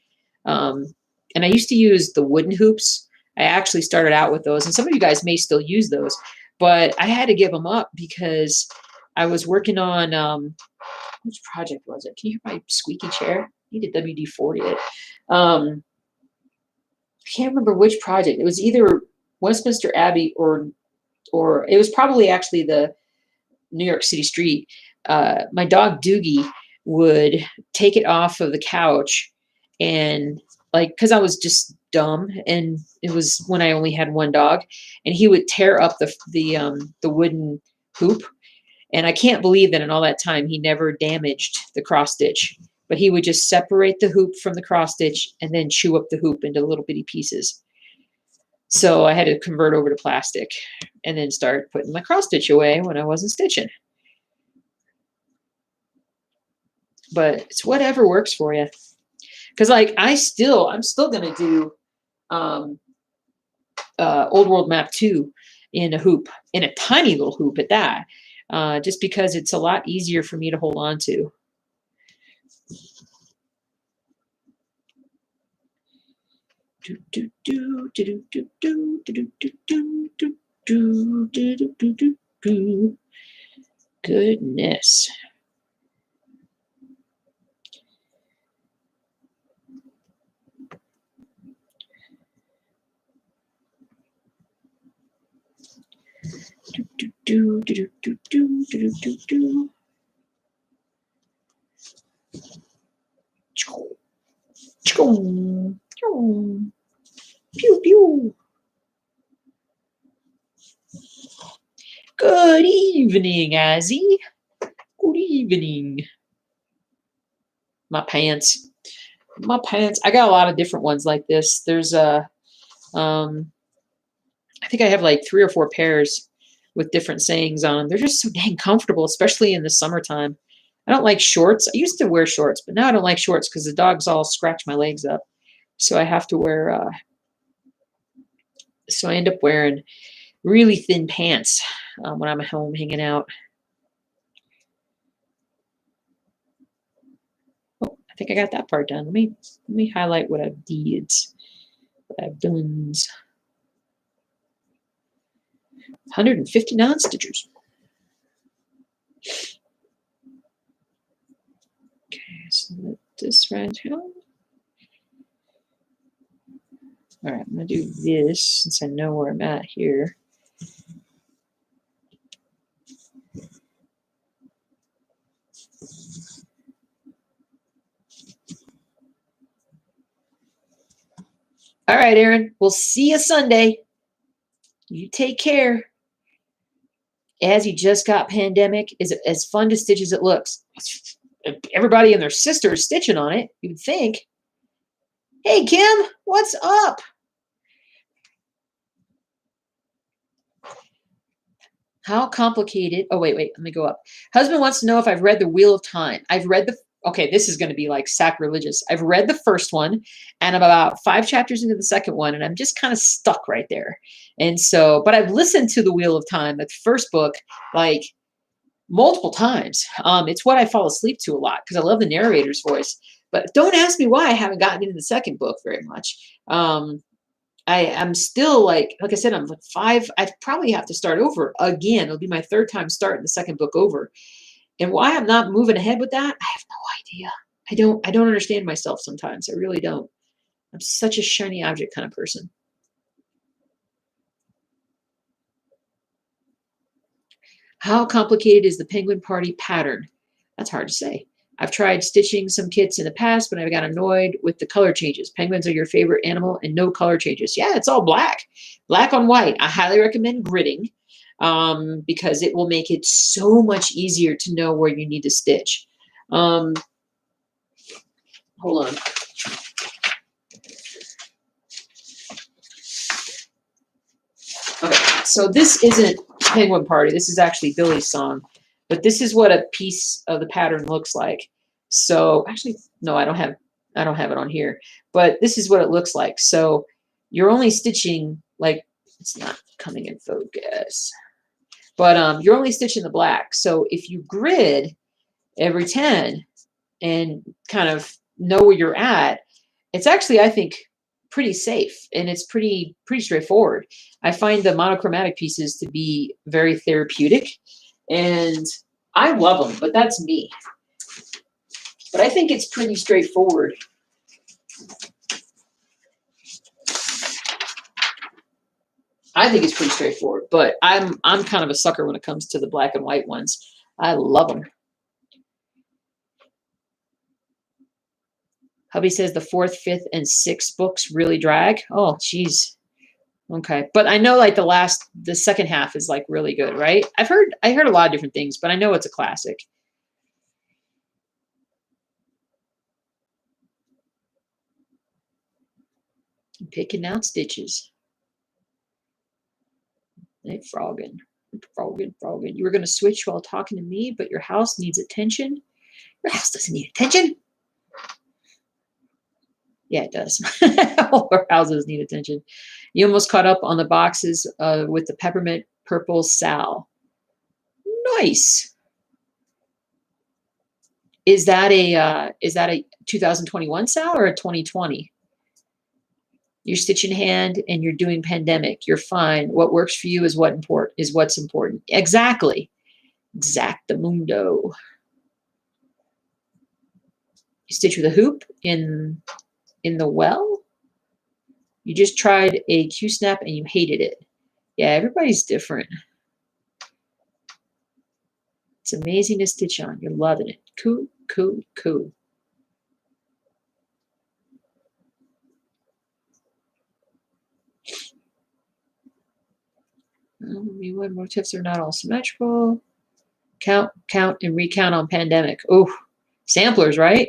And I used to use the wooden hoops. I actually started out with those, and some of you guys may still use those, but I had to give them up because I was working on, which project was it? Can you hear my squeaky chair? I need to WD-40 it. I can't remember which project. It was either Westminster Abbey or it was probably actually the New York City Street. My dog Doogie would take it off of the couch, and because I was just dumb, and it was when I only had one dog, and he would tear up the wooden hoop. And I can't believe that in all that time he never damaged the cross stitch, but he would just separate the hoop from the cross stitch and then chew up the hoop into little bitty pieces. So I had to convert over to plastic and then start putting my cross stitch away when I wasn't stitching. But it's whatever works for you. Because I'm still going to do Old World Map 2 in a hoop, in a tiny little hoop at that. Just because it's a lot easier for me to hold on to. Goodness. Pew, pew. Good evening, Azzy. Good evening. My pants. I got a lot of different ones like this. There's I think I have 3 or 4 pairs with different sayings on them. They're just so dang comfortable, especially in the summertime. I don't like shorts. I used to wear shorts, but now I don't like shorts because the dogs all scratch my legs up. So I have to wear, so I end up wearing really thin pants when I'm at home hanging out. Oh, I think I got that part done. Let me highlight what I've did. What I've done. 159 stitchers. Okay, so let this right here. All right, I'm going to do this since I know where I'm at here. All right, Erin, we'll see you Sunday. You take care. As you just got pandemic, is it as fun to stitch as it looks? Everybody and their sister is stitching on it, you'd think. Hey, Kim, what's up? How complicated? Oh, wait, let me go up. Husband wants to know if I've read The Wheel of Time. I've read okay, this is going to be like sacrilegious. I've read the first one and I'm about 5 chapters into the second one and I'm just kind of stuck right there. And so, but I've listened to The Wheel of Time, the first book, like multiple times. It's what I fall asleep to a lot because I love the narrator's voice. But don't ask me why I haven't gotten into the second book very much. I'm still like I said, I'm like 5. I probably have to start over again. It'll be my 3rd time starting the second book over. And why I'm not moving ahead with that, I have no idea. I don't understand myself sometimes. I really don't. I'm such a shiny object kind of person. How complicated is the penguin party pattern? That's hard to say. I've tried stitching some kits in the past, but I got annoyed with the color changes. Penguins are your favorite animal and no color changes. Yeah, it's all black. Black on white. I highly recommend gridding because it will make it so much easier to know where you need to stitch. Hold on. Okay, so this isn't Penguin Party. This is actually Billy's song. But this is what a piece of the pattern looks like. So actually, no, I don't have it on here. But this is what it looks like. So you're only stitching, like, it's not coming in focus. But you're only stitching the black. So if you grid every 10 and kind of know where you're at, it's actually, I think, pretty safe and it's pretty straightforward. I find the monochromatic pieces to be very therapeutic and I love them, but that's me. But I think it's pretty straightforward. I think it's pretty straightforward, but I'm kind of a sucker when it comes to the black and white ones. I love them. Hubby says the 4th, 5th, and 6th books really drag. Oh, geez. Okay, but I know like the second half is like really good, right? I heard a lot of different things, but I know it's a classic. I'm picking out stitches. Hey, frogging. You were going to switch while talking to me, but your house needs attention. Your house doesn't need attention. Yeah, it does. All our houses need attention. You almost caught up on the boxes with the peppermint purple Sal. Nice. Is that a 2021 Sal or a 2020? You're stitch in hand and you're doing pandemic. You're fine. What works for you is what's important. Exactly. Exactamundo. You stitch with a hoop in the well. You just tried a Q-snap and you hated it. Yeah, everybody's different. It's amazing to stitch on. You're loving it. Cool, cool, cool. Motifs are not all symmetrical. Count, and recount on pandemic. Oh, samplers, right?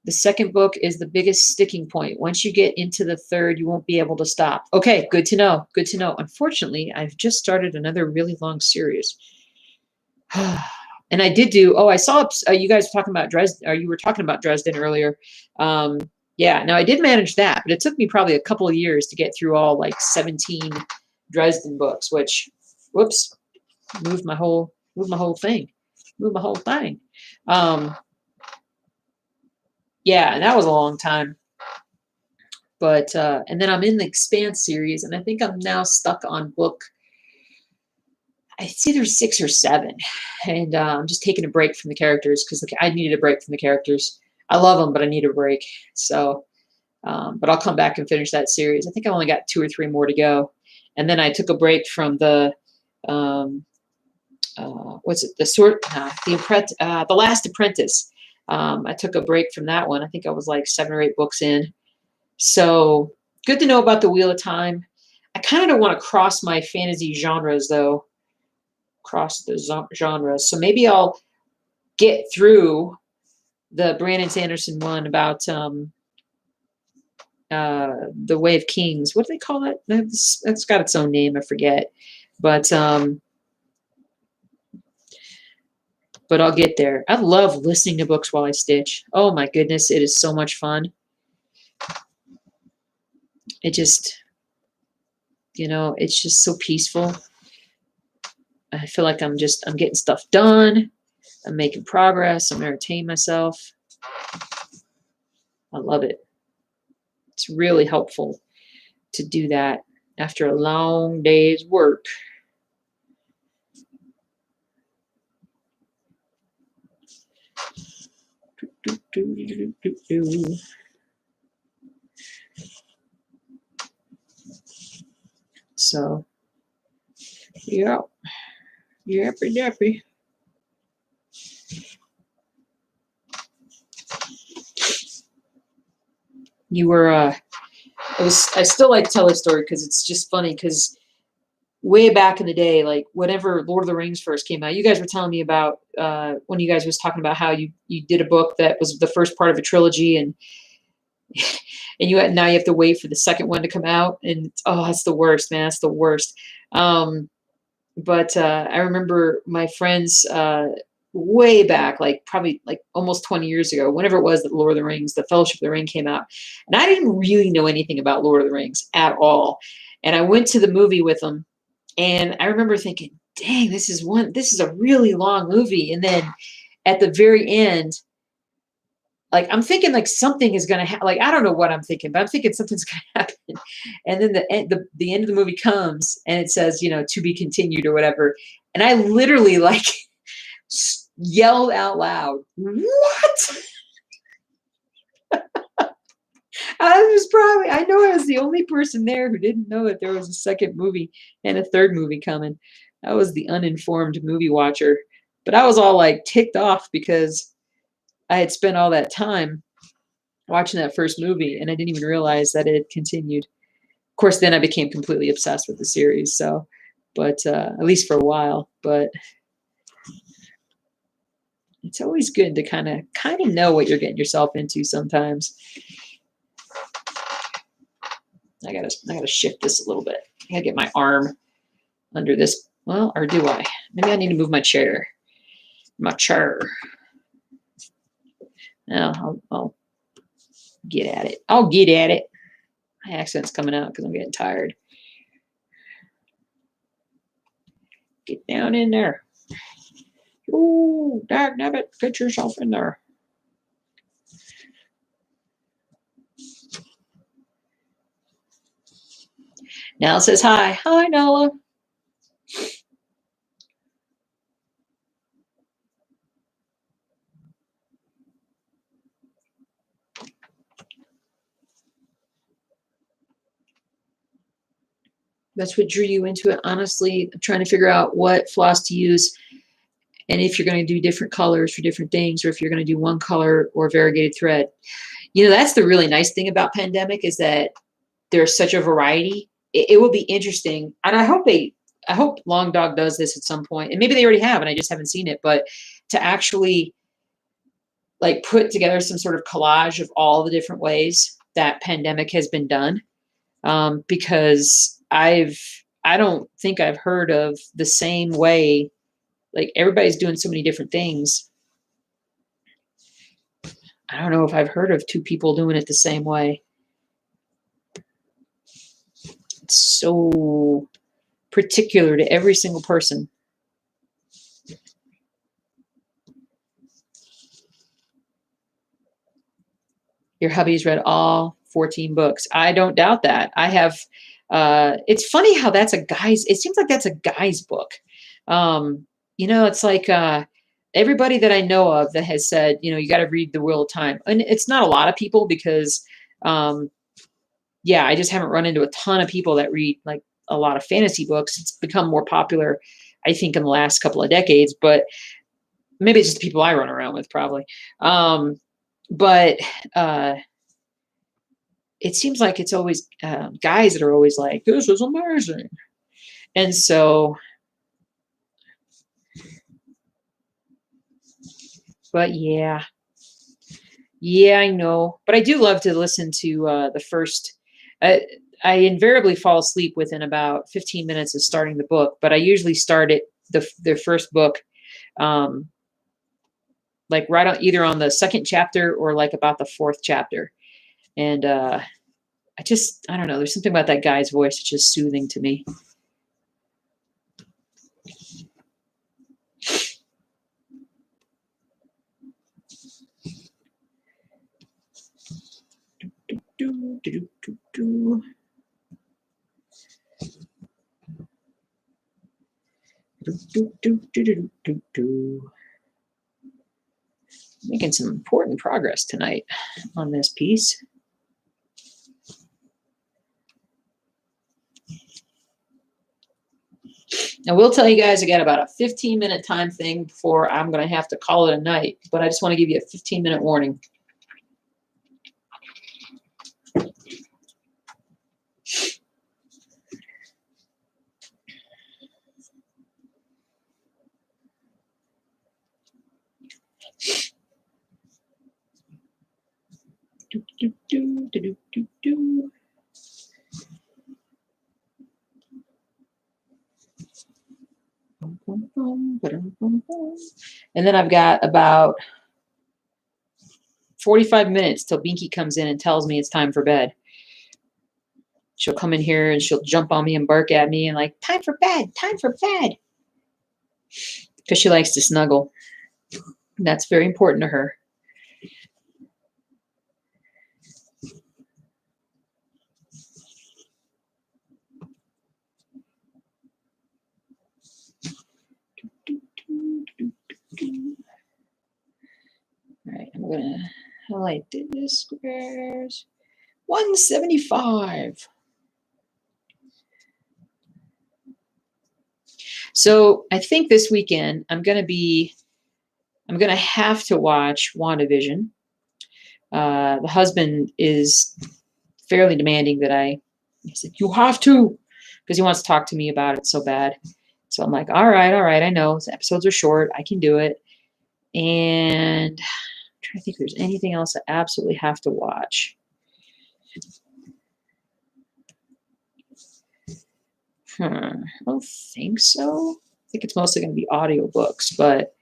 The second book is the biggest sticking point. Once you get into the 3rd, you won't be able to stop. Okay, good to know. Good to know. Unfortunately, I've just started another really long series. And I did do, I saw you guys talking about Dresden, or you were talking about Dresden earlier. Yeah, now I did manage that, but it took me probably a couple of years to get through all like 17 Dresden books, which, whoops, moved my whole thing. Yeah, and that was a long time. But and then I'm in the Expanse series, and I think I'm now stuck on book, it's either 6 or 7, and I'm just taking a break from the characters because I needed a break from the characters. I love them, but I need a break. So, but I'll come back and finish that series. I think I only got 2 or 3 more to go, and then I took a break from the what's it? The Last Apprentice. I took a break from that one. I think I was like 7 or 8 books in. So good to know about the Wheel of Time. I kind of don't want to cross my fantasy genres though. Cross the genres. So maybe I'll get through the Brandon Sanderson one about the Way of Kings. What do they call it? That's got its own name. I forget. But but I'll get there. I love listening to books while I stitch. Oh my goodness, it is so much fun. It just, it's just so peaceful. I feel like I'm getting stuff done. I'm making progress. I'm entertaining myself. I love it. It's really helpful to do that after a long day's work. So, yeah, yappy dappy. You were, I still like to tell this story because it's just funny because way back in the day, like whenever Lord of the Rings first came out, you guys were telling me about when you guys was talking about how you did a book that was the first part of a trilogy, and now you have to wait for the second one to come out, and that's the worst, man. That's the worst. But I remember my friends way back, like probably like almost 20 years ago, whenever it was that Lord of the Rings, the Fellowship of the Ring came out, and I didn't really know anything about Lord of the Rings at all, and I went to the movie with them. And I remember thinking, dang, this is a really long movie. And then at the very end, like I'm thinking like something is going to happen. Like, I don't know what I'm thinking, but I'm thinking something's going to happen. And then the end of the movie comes and it says, to be continued or whatever. And I literally like yelled out loud, what? I know I was the only person there who didn't know that there was a second movie and a third movie coming. I was the uninformed movie watcher, but I was all like ticked off because I had spent all that time watching that first movie and I didn't even realize that it had continued. Of course, then I became completely obsessed with the series. So, but at least for a while, but it's always good to kind of know what you're getting yourself into sometimes. I gotta shift this a little bit. I gotta get my arm under this. Well, or do I? Maybe I need to move my chair. My chair. No, I'll get at it. I'll get at it. My accent's coming out because I'm getting tired. Get down in there. Ooh, dagnabbit, get yourself in there. Nell says hi. Hi, Nella. That's what drew you into it. Honestly, I'm trying to figure out what floss to use and if you're going to do different colors for different things or if you're going to do one color or variegated thread. That's the really nice thing about pandemic is that there's such a variety. It will be interesting. And I hope Long Dog does this at some point, and maybe they already have, and I just haven't seen it, but to actually like put together some sort of collage of all the different ways that pandemic has been done. Because I don't think I've heard of the same way. Like everybody's doing so many different things. I don't know if I've heard of two people doing it the same way. It's so particular to every single person. Your hubby's read all 14 books. I don't doubt that. I have, it's funny how it seems like that's a guy's book. It's like everybody that I know of that has said, you got to read The Wheel of Time. And it's not a lot of people because, I just haven't run into a ton of people that read like a lot of fantasy books. It's become more popular, I think, in the last couple of decades, but maybe it's just the people I run around with probably. But it seems like it's always guys that are always like, this is amazing. And so, but yeah, I know. But I do love to listen to the first. I invariably fall asleep within about 15 minutes of starting the book, but I usually start it, their first book, like right on either on the second chapter or like about the fourth chapter. And I don't know. There's something about that guy's voice that's just soothing to me. Making some important progress tonight on this piece. I will tell you guys, I got about a 15-minute time thing before I'm going to have to call it a night, but I just want to give you a 15-minute warning. And then I've got about 45 minutes till Binky comes in and tells me it's time for bed. She'll come in here and she'll jump on me and bark at me and like, time for bed, time for bed. Because she likes to snuggle. And that's very important to her. All right, I'm going to highlight this squares. 175. So I think this weekend I'm going to have to watch WandaVision. The husband is fairly demanding that he's like, you have to, because he wants to talk to me about it so bad. So I'm like, all right, I know. The episodes are short. I can do it. And I'm trying to think if there's anything else I absolutely have to watch. I don't think so. I think it's mostly going to be audiobooks, but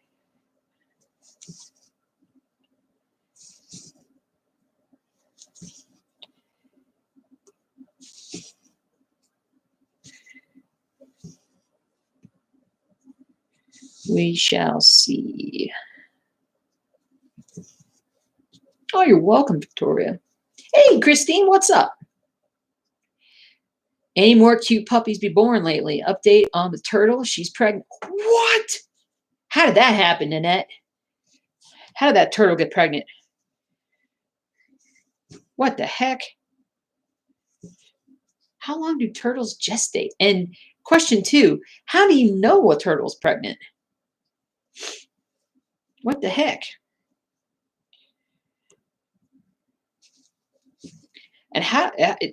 we shall see. Oh, you're welcome, Victoria. Hey, Christine, what's up? Any more cute puppies be born lately? Update on the turtle. She's pregnant. What? How did that happen, Nanette? How did that turtle get pregnant? What the heck? How long do turtles gestate? And question 2, how do you know a turtle's pregnant? What the heck? And how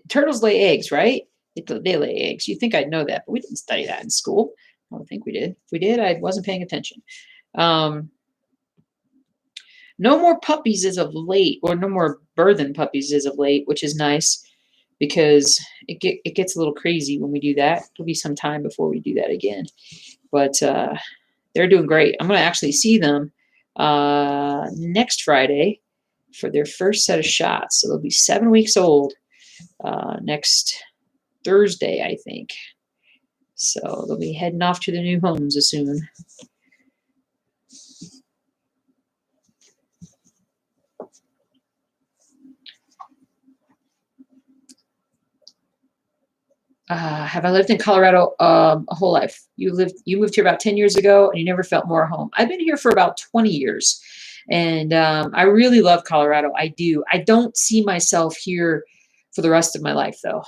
turtles lay eggs, right? They lay eggs. You'd think I'd know that, but we didn't study that in school. I don't think we did. If we did, I wasn't paying attention. No more puppies as of late, or no more birthing puppies as of late, which is nice because it gets a little crazy when we do that. It'll be some time before we do that again. But they're doing great. I'm going to actually see them next Friday for their first set of shots. So they'll be 7 weeks old next Thursday, I think. So they'll be heading off to their new homes soon. Have I lived in Colorado a whole life? You moved here about 10 years ago and you never felt more at home. I've been here for about 20 years and I really love Colorado. I do. I don't see myself here for the rest of my life though.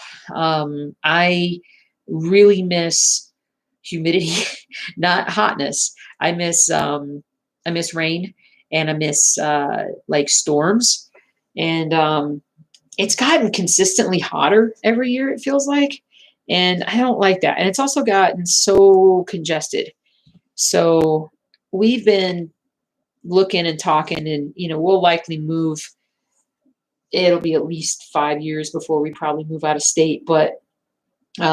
I really miss humidity, not hotness. I miss rain and I miss like storms, and it's gotten consistently hotter every year, it feels like. And I don't like that. And it's also gotten so congested. So we've been looking and talking and, we'll likely move. It'll be at least 5 years before we probably move out of state, but we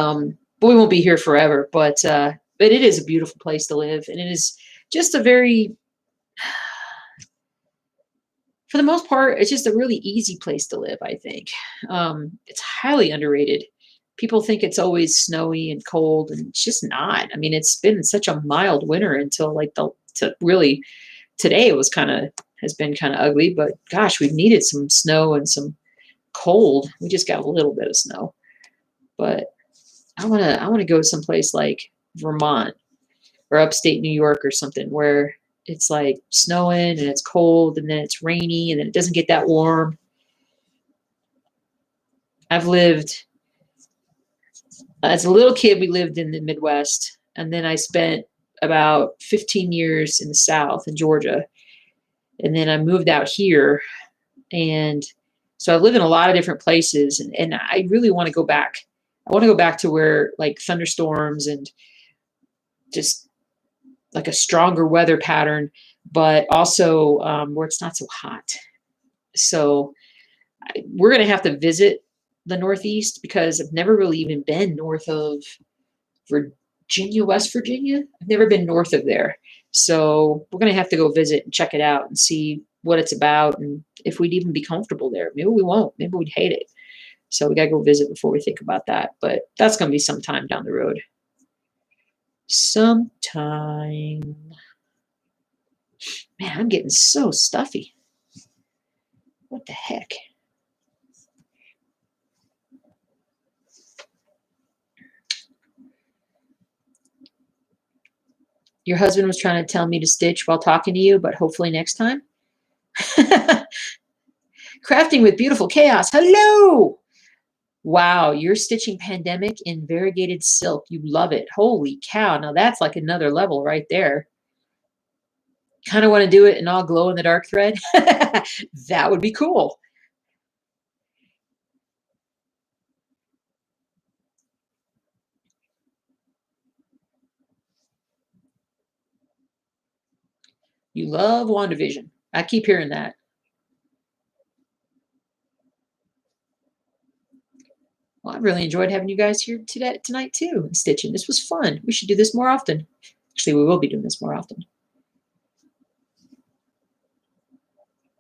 won't be here forever. But it is a beautiful place to live. And it is just a very For the most part, it's just a really easy place to live, I think. It's highly underrated. People think it's always snowy and cold, and it's just not. I mean, it's been such a mild winter until like to really today it was kind of has been kind of ugly, but gosh, we've needed some snow and some cold. We just got a little bit of snow, but I want to go someplace like Vermont or upstate New York or something where it's like snowing and it's cold and then it's rainy and then it doesn't get that warm. I've lived as a little kid, we lived in the Midwest, and then I spent about 15 years in the South in Georgia. And then I moved out here. And so I live in a lot of different places, and I really want to go back. I want to go back to where like thunderstorms and just like a stronger weather pattern, but also where it's not so hot. So we're going to have to visit the Northeast because I've never really even been north of Virginia, West Virginia. I've never been north of there. So we're going to have to go visit and check it out and see what it's about and if we'd even be comfortable there. Maybe we won't. Maybe we'd hate it. So we got to go visit before we think about that. But that's going to be sometime down the road. Sometime. Man, I'm getting so stuffy. What the heck? Your husband was trying to tell me to stitch while talking to you, but hopefully next time. Crafting with beautiful chaos. Hello. Wow, you're stitching pandemic in variegated silk. You love it. Holy cow. Now that's like another level right there. Kind of want to do it in all glow in the dark thread. That would be cool. You love WandaVision. I keep hearing that. Well, I really enjoyed having you guys here tonight too, and stitching. This was fun. We should do this more often. Actually, we will be doing this more often.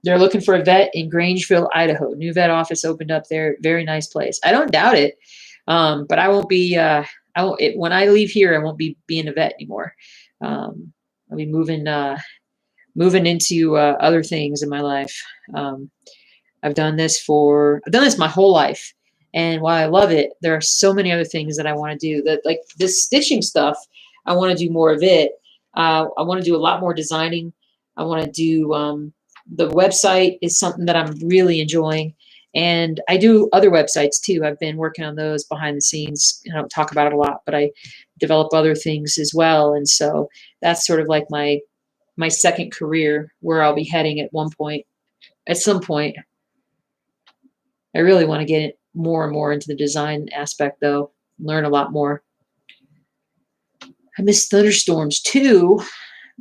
They're looking for a vet in Grangeville, Idaho. New vet office opened up there. Very nice place. I don't doubt it, but I won't be. When I leave here, I won't be being a vet anymore. I'll be moving into other things in my life. I've done this my whole life, and while I love it, there are so many other things that I want to do. That like this stitching stuff, I want to do more of it. I want to do a lot more designing. I want to do the website is something that I'm really enjoying, and I do other websites too. I've been working on those behind the scenes. I don't talk about it a lot, but I develop other things as well, and so that's sort of like my second career where I'll be heading at some point. I really want to get more and more into the design aspect though, learn a lot more. I miss thunderstorms too.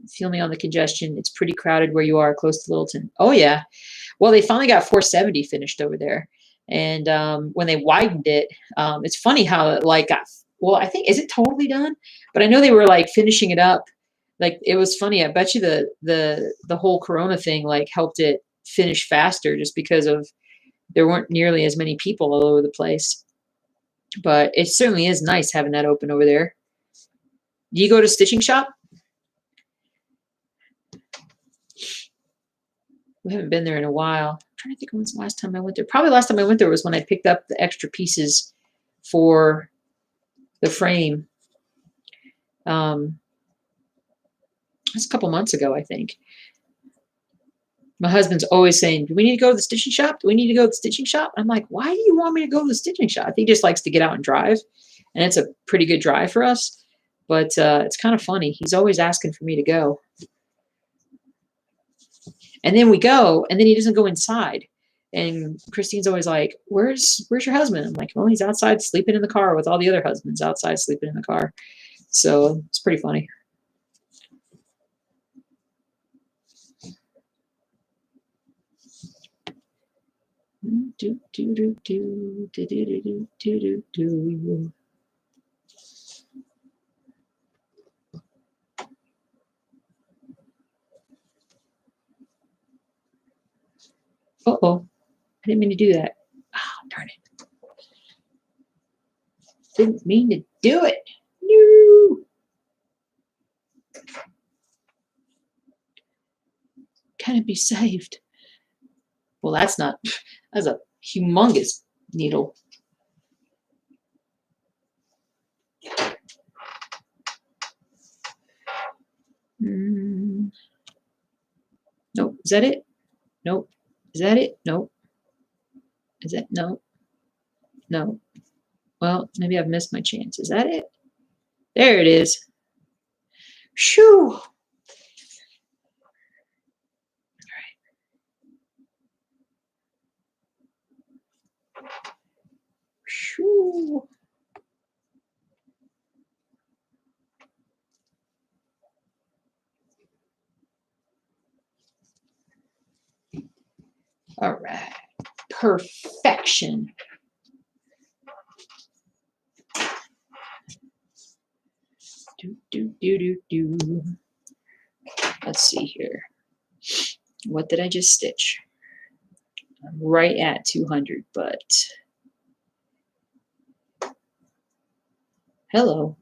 Feel me on the congestion. It's pretty crowded where you are, close to Littleton. Oh yeah. Well, they finally got 470 finished over there. And when they widened it, it's funny how it like got, well, I think, is it totally done? But I know they were like finishing it up. Like it was funny. I bet you the whole Corona thing like helped it finish faster just because of there weren't nearly as many people all over the place. But it certainly is nice having that open over there. Do you go to stitching shop? We haven't been there in a while. I'm trying to think when's the last time I went there. Probably last time I went there was when I picked up the extra pieces for the frame. It's a couple months ago, I think. My husband's always saying, do we need to go to the stitching shop? Do we need to go to the stitching shop? I'm like, why do you want me to go to the stitching shop? He just likes to get out and drive. And it's a pretty good drive for us. But it's kind of funny. He's always asking for me to go. And then we go, and then he doesn't go inside. And Christine's always like, where's your husband? I'm like, well, he's outside sleeping in the car with all the other husbands outside sleeping in the car. So it's pretty funny. Do, do, do, do, do, do, do, do, do, do. Uh-oh. I didn't mean to do that. Oh, darn it. Didn't mean to do it. No. Can it be saved? Well, that's not. That's a humongous needle. Nope. Is that it? Nope. Is that it? Nope. Is that no? No. Well, maybe I've missed my chance. Is that it? There it is. Shoo. All right. Shoo. All right. Perfection. Do. Let's see here. What did I just stitch? I'm right at 200, but hello.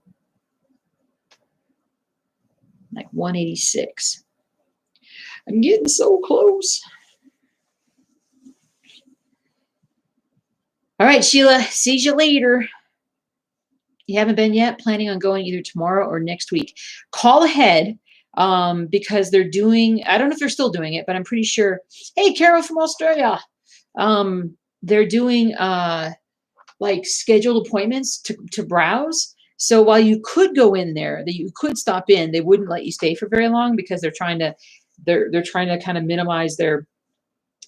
Like 186. I'm getting so close. All right, Sheila, see you later. You haven't been yet? Planning on going either tomorrow or next week. Call ahead because they're doing, I don't know if they're still doing it, but I'm pretty sure. Hey, Carol from Australia. They're doing like scheduled appointments to browse. So while you could go in there, that you could stop in, they wouldn't let you stay for very long because they're trying to kind of minimize their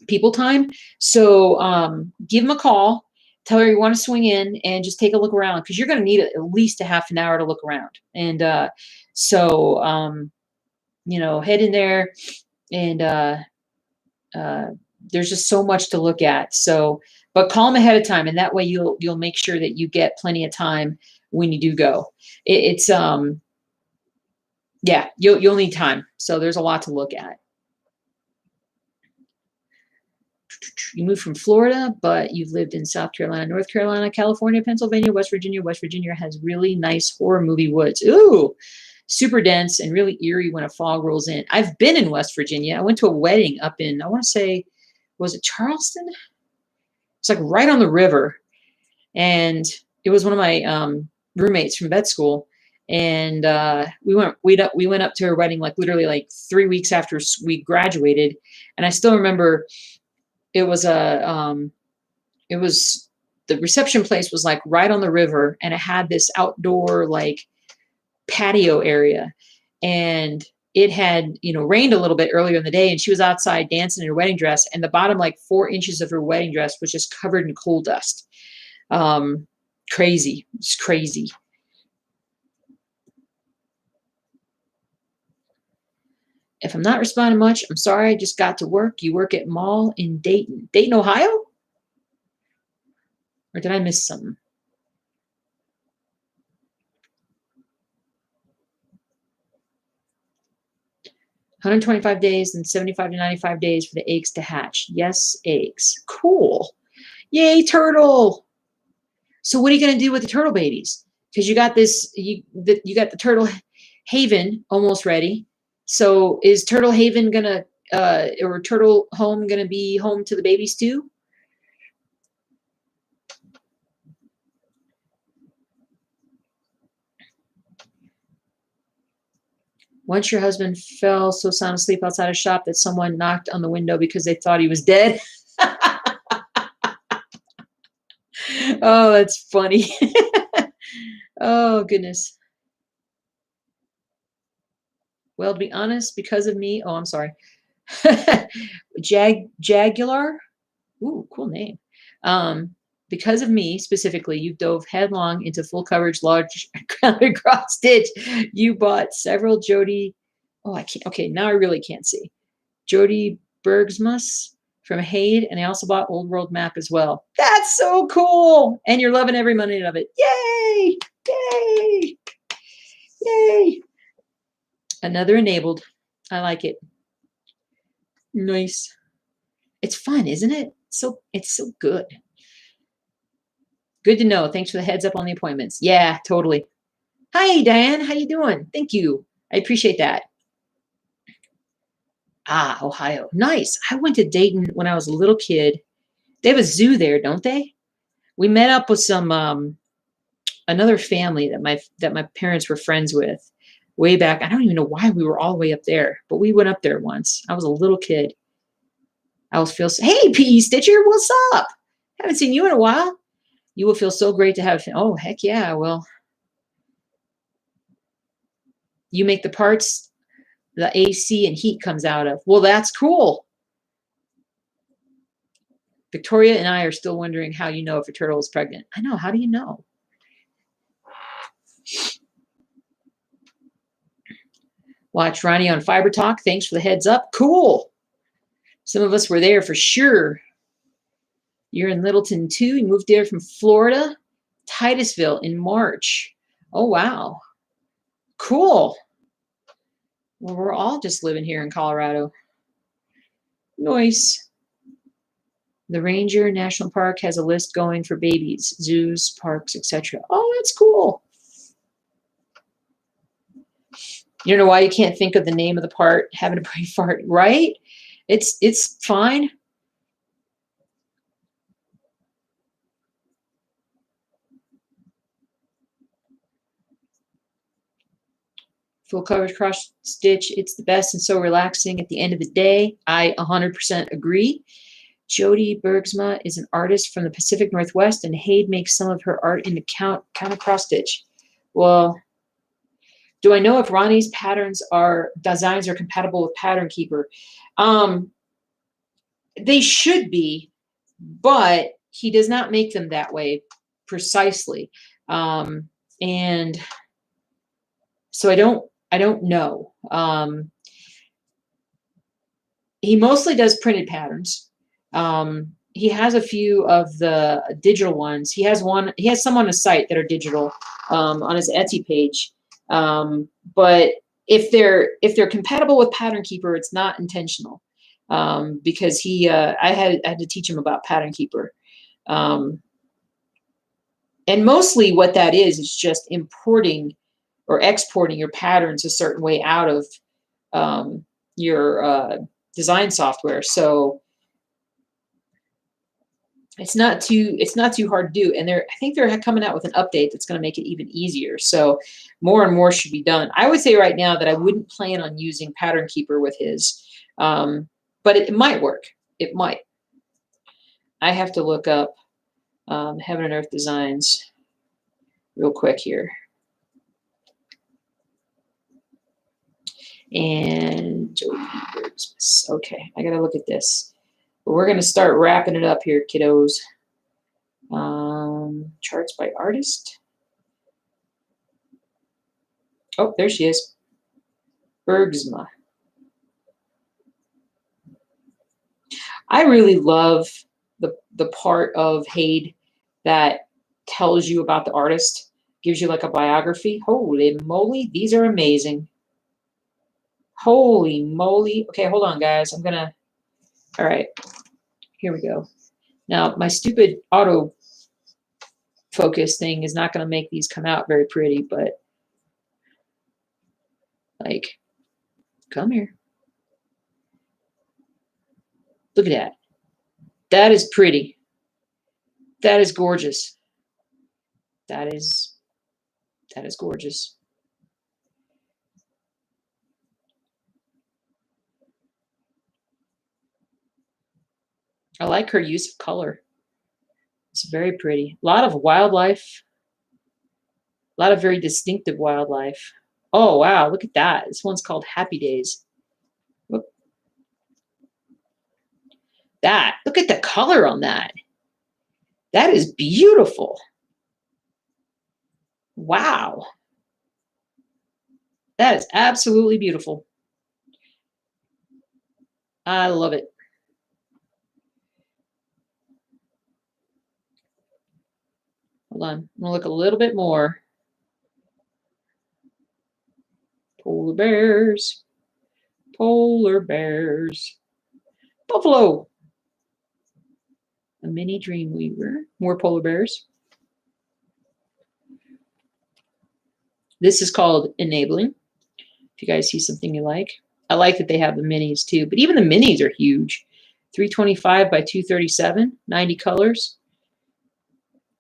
people time. So give them a call, tell her you want to swing in and just take a look around because you're going to need at least a half an hour to look around. And head in there and there's just so much to look at. So, but call them ahead of time, and that way you'll make sure that you get plenty of time when you do go. It's yeah, you'll need time. So there's a lot to look at. You moved from Florida, but you've lived in South Carolina, North Carolina, California, Pennsylvania, West Virginia. West Virginia has really nice horror movie woods. Ooh, super dense and really eerie when a fog rolls in. I've been in West Virginia. I went to a wedding up in, I want to say, was it Charleston? It's like right on the river. And it was one of my roommates from vet school. And we went up to her wedding like literally like 3 weeks after we graduated. And I still remember it was the reception place was like right on the river, and it had this outdoor like patio area, and it had rained a little bit earlier in the day, and she was outside dancing in her wedding dress, and the bottom like 4 inches of her wedding dress was just covered in coal dust. Crazy. It's crazy. If I'm not responding much, I'm sorry. I just got to work. You work at mall in Dayton, Ohio? Or did I miss something? $125 days and 75 to 95 days for the eggs to hatch. Yes, eggs. Cool. Yay, turtle. So what are you going to do with the turtle babies? Because you got the turtle haven almost ready. So is Turtle Haven going to, or Turtle Home going to be home to the babies too? Once your husband fell so sound asleep outside a shop that someone knocked on the window because they thought he was dead. Oh, that's funny. Oh, goodness. Well, to be honest, because of me, oh, I'm sorry. Jagular. Ooh, cool name. Because of me specifically, you dove headlong into full coverage, large grounded cross stitch. You bought several Jody. Oh, I can't. Okay, now I really can't see. Jody Bergsmus from Haid, and I also bought Old World Map as well. That's so cool, and you're loving every minute of it. Yay! Yay! Yay! Another enabled. I like it. Nice. It's fun, isn't it? It's so good. Good to know. Thanks for the heads up on the appointments. Yeah, totally. Hi, Diane. How you doing? Thank you. I appreciate that. Ah, Ohio. Nice. I went to Dayton when I was a little kid. They have a zoo there, don't they? We met up with some another family that my parents were friends with way back. I don't even know why we were all the way up there, but we went up there once. I was a little kid. I was feel hey P.E. Stitcher, what's up? Haven't seen you in a while. You will feel so great to have. Oh heck yeah! Well, you make the parts the AC and heat comes out of. Well, that's cool. Victoria and I are still wondering how you know if a turtle is pregnant. I know. How do you know? Watch Ronnie on Fiber Talk. Thanks for the heads up. Cool. Some of us were there for sure. You're in Littleton too. You moved there from Florida, Titusville in March. Oh, wow. Cool. Well, we're all just living here in Colorado. Nice. The Ranger National Park has a list going for babies, zoos, parks, etc. Oh, that's cool. You don't know why you can't think of the name of the part, having a brain fart, right? It's fine. Full coverage cross stitch, it's the best and so relaxing at the end of the day. I 100% agree. Jody Bergsma is an artist from the Pacific Northwest, and Haid makes some of her art in the counter cross stitch. Well, do I know if Ronnie's designs are compatible with Pattern Keeper? They should be, but he does not make them that way precisely. And so I don't know. He mostly does printed patterns. He has a few of the digital ones. He has some on his site that are digital, on his Etsy page. But if they're compatible with Pattern Keeper, it's not intentional. Because I had to teach him about Pattern Keeper. And mostly what that is just importing or exporting your patterns a certain way out of your design software. So it's not too hard to do. And I think they're coming out with an update that's going to make it even easier. So more and more should be done. I would say right now that I wouldn't plan on using Pattern Keeper with his, but it might work. It might. I have to look up Heaven and Earth Designs real quick here. And okay, I gotta look at this. But we're gonna start wrapping it up here, kiddos. Charts by artist. Oh, there she is. Bergsma. I really love the part of Haid that tells you about the artist, gives you like a biography. Holy moly, these are amazing. Holy moly. Okay, hold on, guys. All right, here we go. Now, my stupid auto focus thing is not going to make these come out very pretty, but like, come here. Look at that. That is pretty. That is gorgeous. That is gorgeous. I like her use of color. It's very pretty. A lot of wildlife. A lot of very distinctive wildlife. Oh, wow. Look at that. This one's called Happy Days. Look. Look at the color on that. That is beautiful. Wow. That is absolutely beautiful. I love it. Hold on. I'm going to look a little bit more. Polar bears. Polar bears. Buffalo. A mini Dreamweaver. More polar bears. This is called Enabling. If you guys see something you like. I like that they have the minis too, but even the minis are huge. 325 by 237, 90 colors.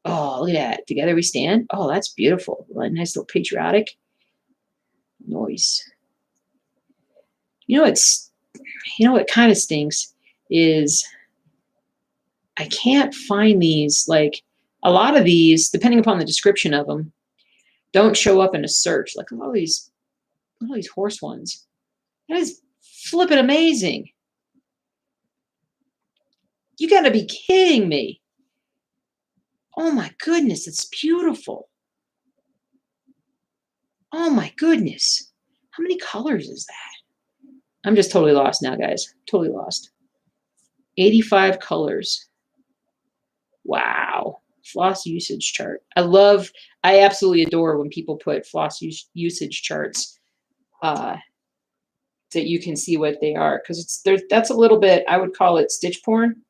Oh, look at that. Together we stand. Oh, that's beautiful. Nice little patriotic noise. You know what kind of stinks is I can't find these. Like a lot of these, depending upon the description of them, don't show up in a search. Like all these horse ones. That is flippin' amazing. You got to be kidding me. Oh my goodness, it's beautiful. Oh my goodness. How many colors is that? I'm just totally lost now, guys. Totally lost. 85 colors. Wow. Floss usage chart. I absolutely adore when people put floss usage charts that you can see what they are, because that's a little bit, I would call it stitch porn.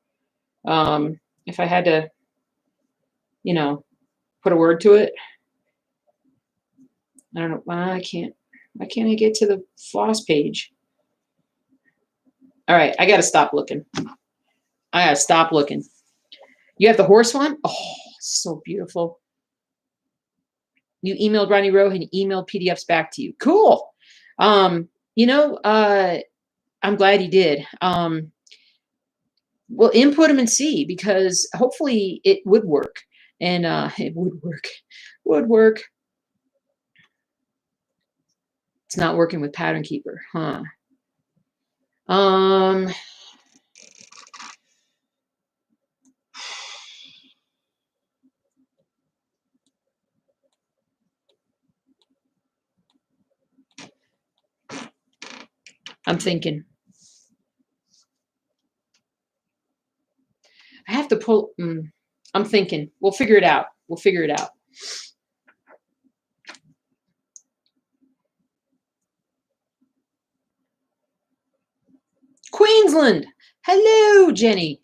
If I had to, put a word to it. I don't know. Why can't I get to the floss page? All right, I got to stop looking. You have the horse one? Oh, so beautiful. You emailed Ronnie Rowe and he emailed PDFs back to you. Cool. I'm glad he did. Well, input them and see, because hopefully it would work. And it would work. It's not working with Pattern Keeper, huh? I'm thinking. I have to pull. I'm thinking. We'll figure it out. Queensland. Hello, Jenny.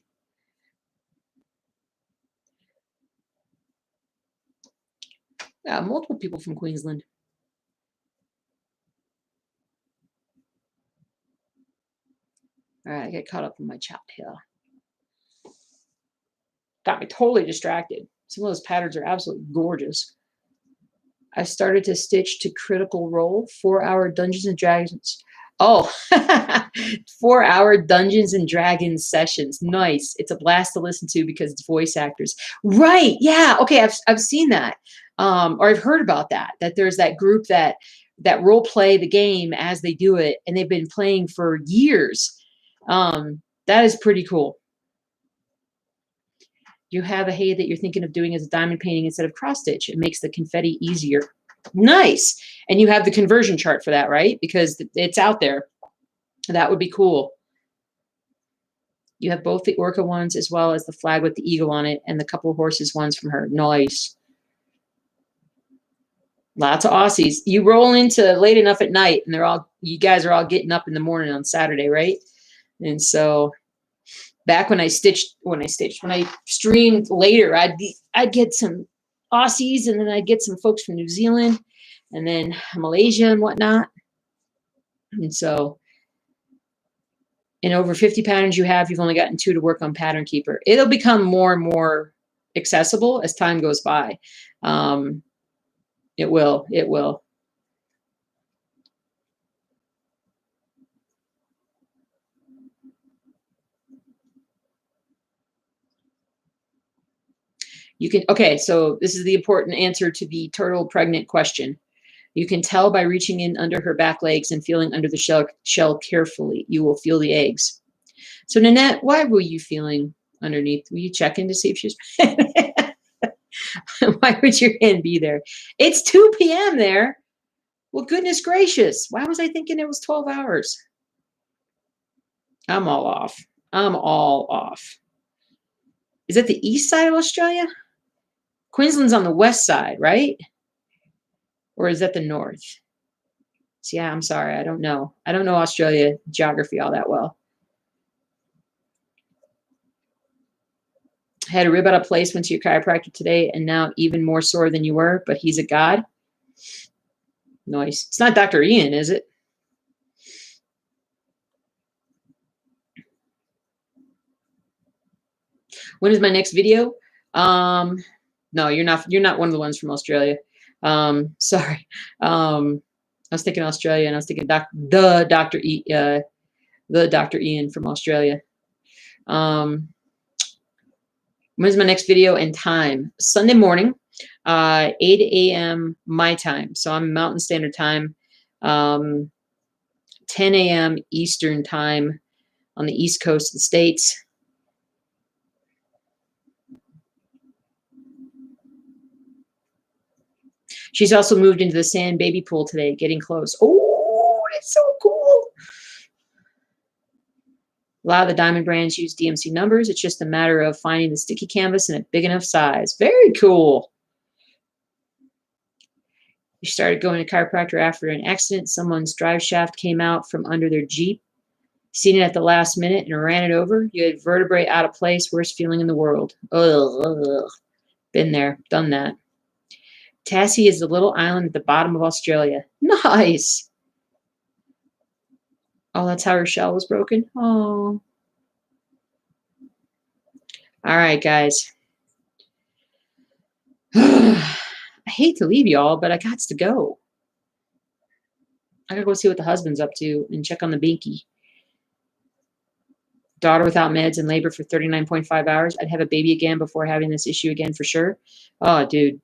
Multiple people from Queensland. All right, I get caught up in my chat here. Got me totally distracted. Some of those patterns are absolutely gorgeous. I started to stitch to Critical Role, 4-hour Dungeons and Dragons. Oh, 4-hour Dungeons and Dragons sessions. Nice. It's a blast to listen to because it's voice actors. Right. Yeah. Okay. I've seen that. Or I've heard about that there's that group that role play the game as they do it, and they've been playing for years. That is pretty cool. You have a hay that you're thinking of doing as a diamond painting instead of cross stitch. It makes the confetti easier. Nice. And you have the conversion chart for that, right? Because it's out there. That would be cool. You have both the orca ones as well as the flag with the eagle on it and the couple of horses ones from her. Nice. Lots of Aussies. You roll into late enough at night and you guys are all getting up in the morning on Saturday, right? And so back when I streamed later, I'd get some Aussies, and then I'd get some folks from New Zealand, and then Malaysia and whatnot. And so in over 50 patterns you've only gotten 2 to work on Pattern Keeper. It'll become more and more accessible as time goes by. It will. Okay, so this is the important answer to the turtle pregnant question. You can tell by reaching in under her back legs and feeling under the shell carefully. You will feel the eggs. So Nanette, why were you feeling underneath? Will you check in to see if she's why would your hand be there? It's 2 p.m. there. Well, goodness gracious. Why was I thinking it was 12 hours? I'm all off. Is that the east side of Australia? Queensland's on the west side, right? Or is that the north? So yeah, I'm sorry. I don't know. I don't know Australia geography all that well. Had a rib out of place, went to your chiropractor today, and now even more sore than you were, but he's a god. Nice. It's not Dr. Ian, is it? When is my next video? No, you're not one of the ones from Australia. Sorry. I was thinking Australia, and I was thinking the Dr. Ian from Australia. When's my next video and time? Sunday morning, 8 a.m. my time. So I'm Mountain Standard Time, 10 a.m. Eastern Time on the East Coast of the States. She's also moved into the sand baby pool today, getting close. Oh, that's so cool. A lot of the diamond brands use DMC numbers. It's just a matter of finding the sticky canvas in a big enough size. Very cool. You started going to chiropractor after an accident. Someone's drive shaft came out from under their Jeep. Seen it at the last minute and ran it over. You had vertebrae out of place. Worst feeling in the world. Ugh. Been there. Done that. Tassie is the little island at the bottom of Australia. Nice. Oh, that's how her shell was broken? Oh. All right, guys. I hate to leave y'all, but I got to go. I gotta go see what the husband's up to and check on the binky. Daughter without meds and labor for 39.5 hours. I'd have a baby again before having this issue again for sure. Oh, dude.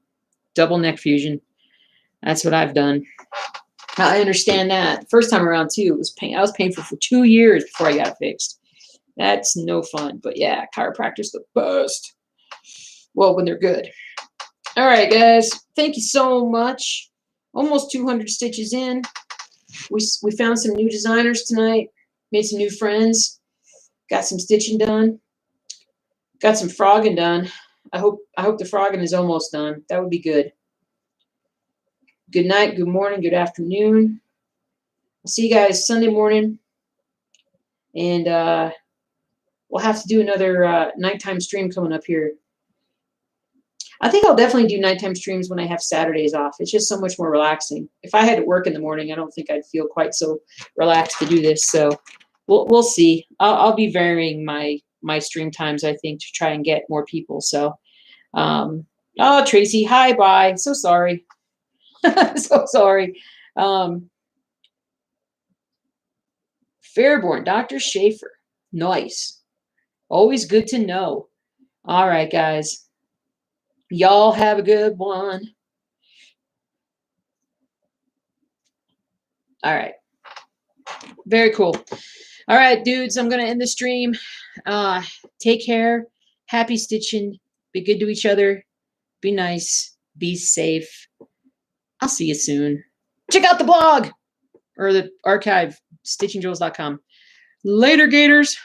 Double neck fusion. That's what I've done. I understand that. First time around, too, it was pain. I was painful for 2 years before I got it fixed. That's no fun. But yeah, chiropractor's the best. Well, when they're good. All right, guys. Thank you so much. Almost 200 stitches in. We found some new designers tonight. Made some new friends. Got some stitching done. Got some frogging done. I hope the frogging is almost done. That would be good. Good night, good morning, good afternoon. I'll see you guys Sunday morning. And we'll have to do another nighttime stream coming up here. I think I'll definitely do nighttime streams when I have Saturdays off. It's just so much more relaxing. If I had to work in the morning, I don't think I'd feel quite so relaxed to do this. So we'll see. I'll be varying my stream times, I think, to try and get more people. So, oh, Tracy, hi, bye. So sorry. So sorry. Fairborn, Dr. Schaefer. Nice. Always good to know. All right, guys. Y'all have a good one. All right. Very cool. All right, dudes, I'm going to end the stream. Take care. Happy stitching. Be good to each other. Be nice. Be safe. I'll see you soon. Check out the blog or the archive, stitchingjewels.com. Later, Gators.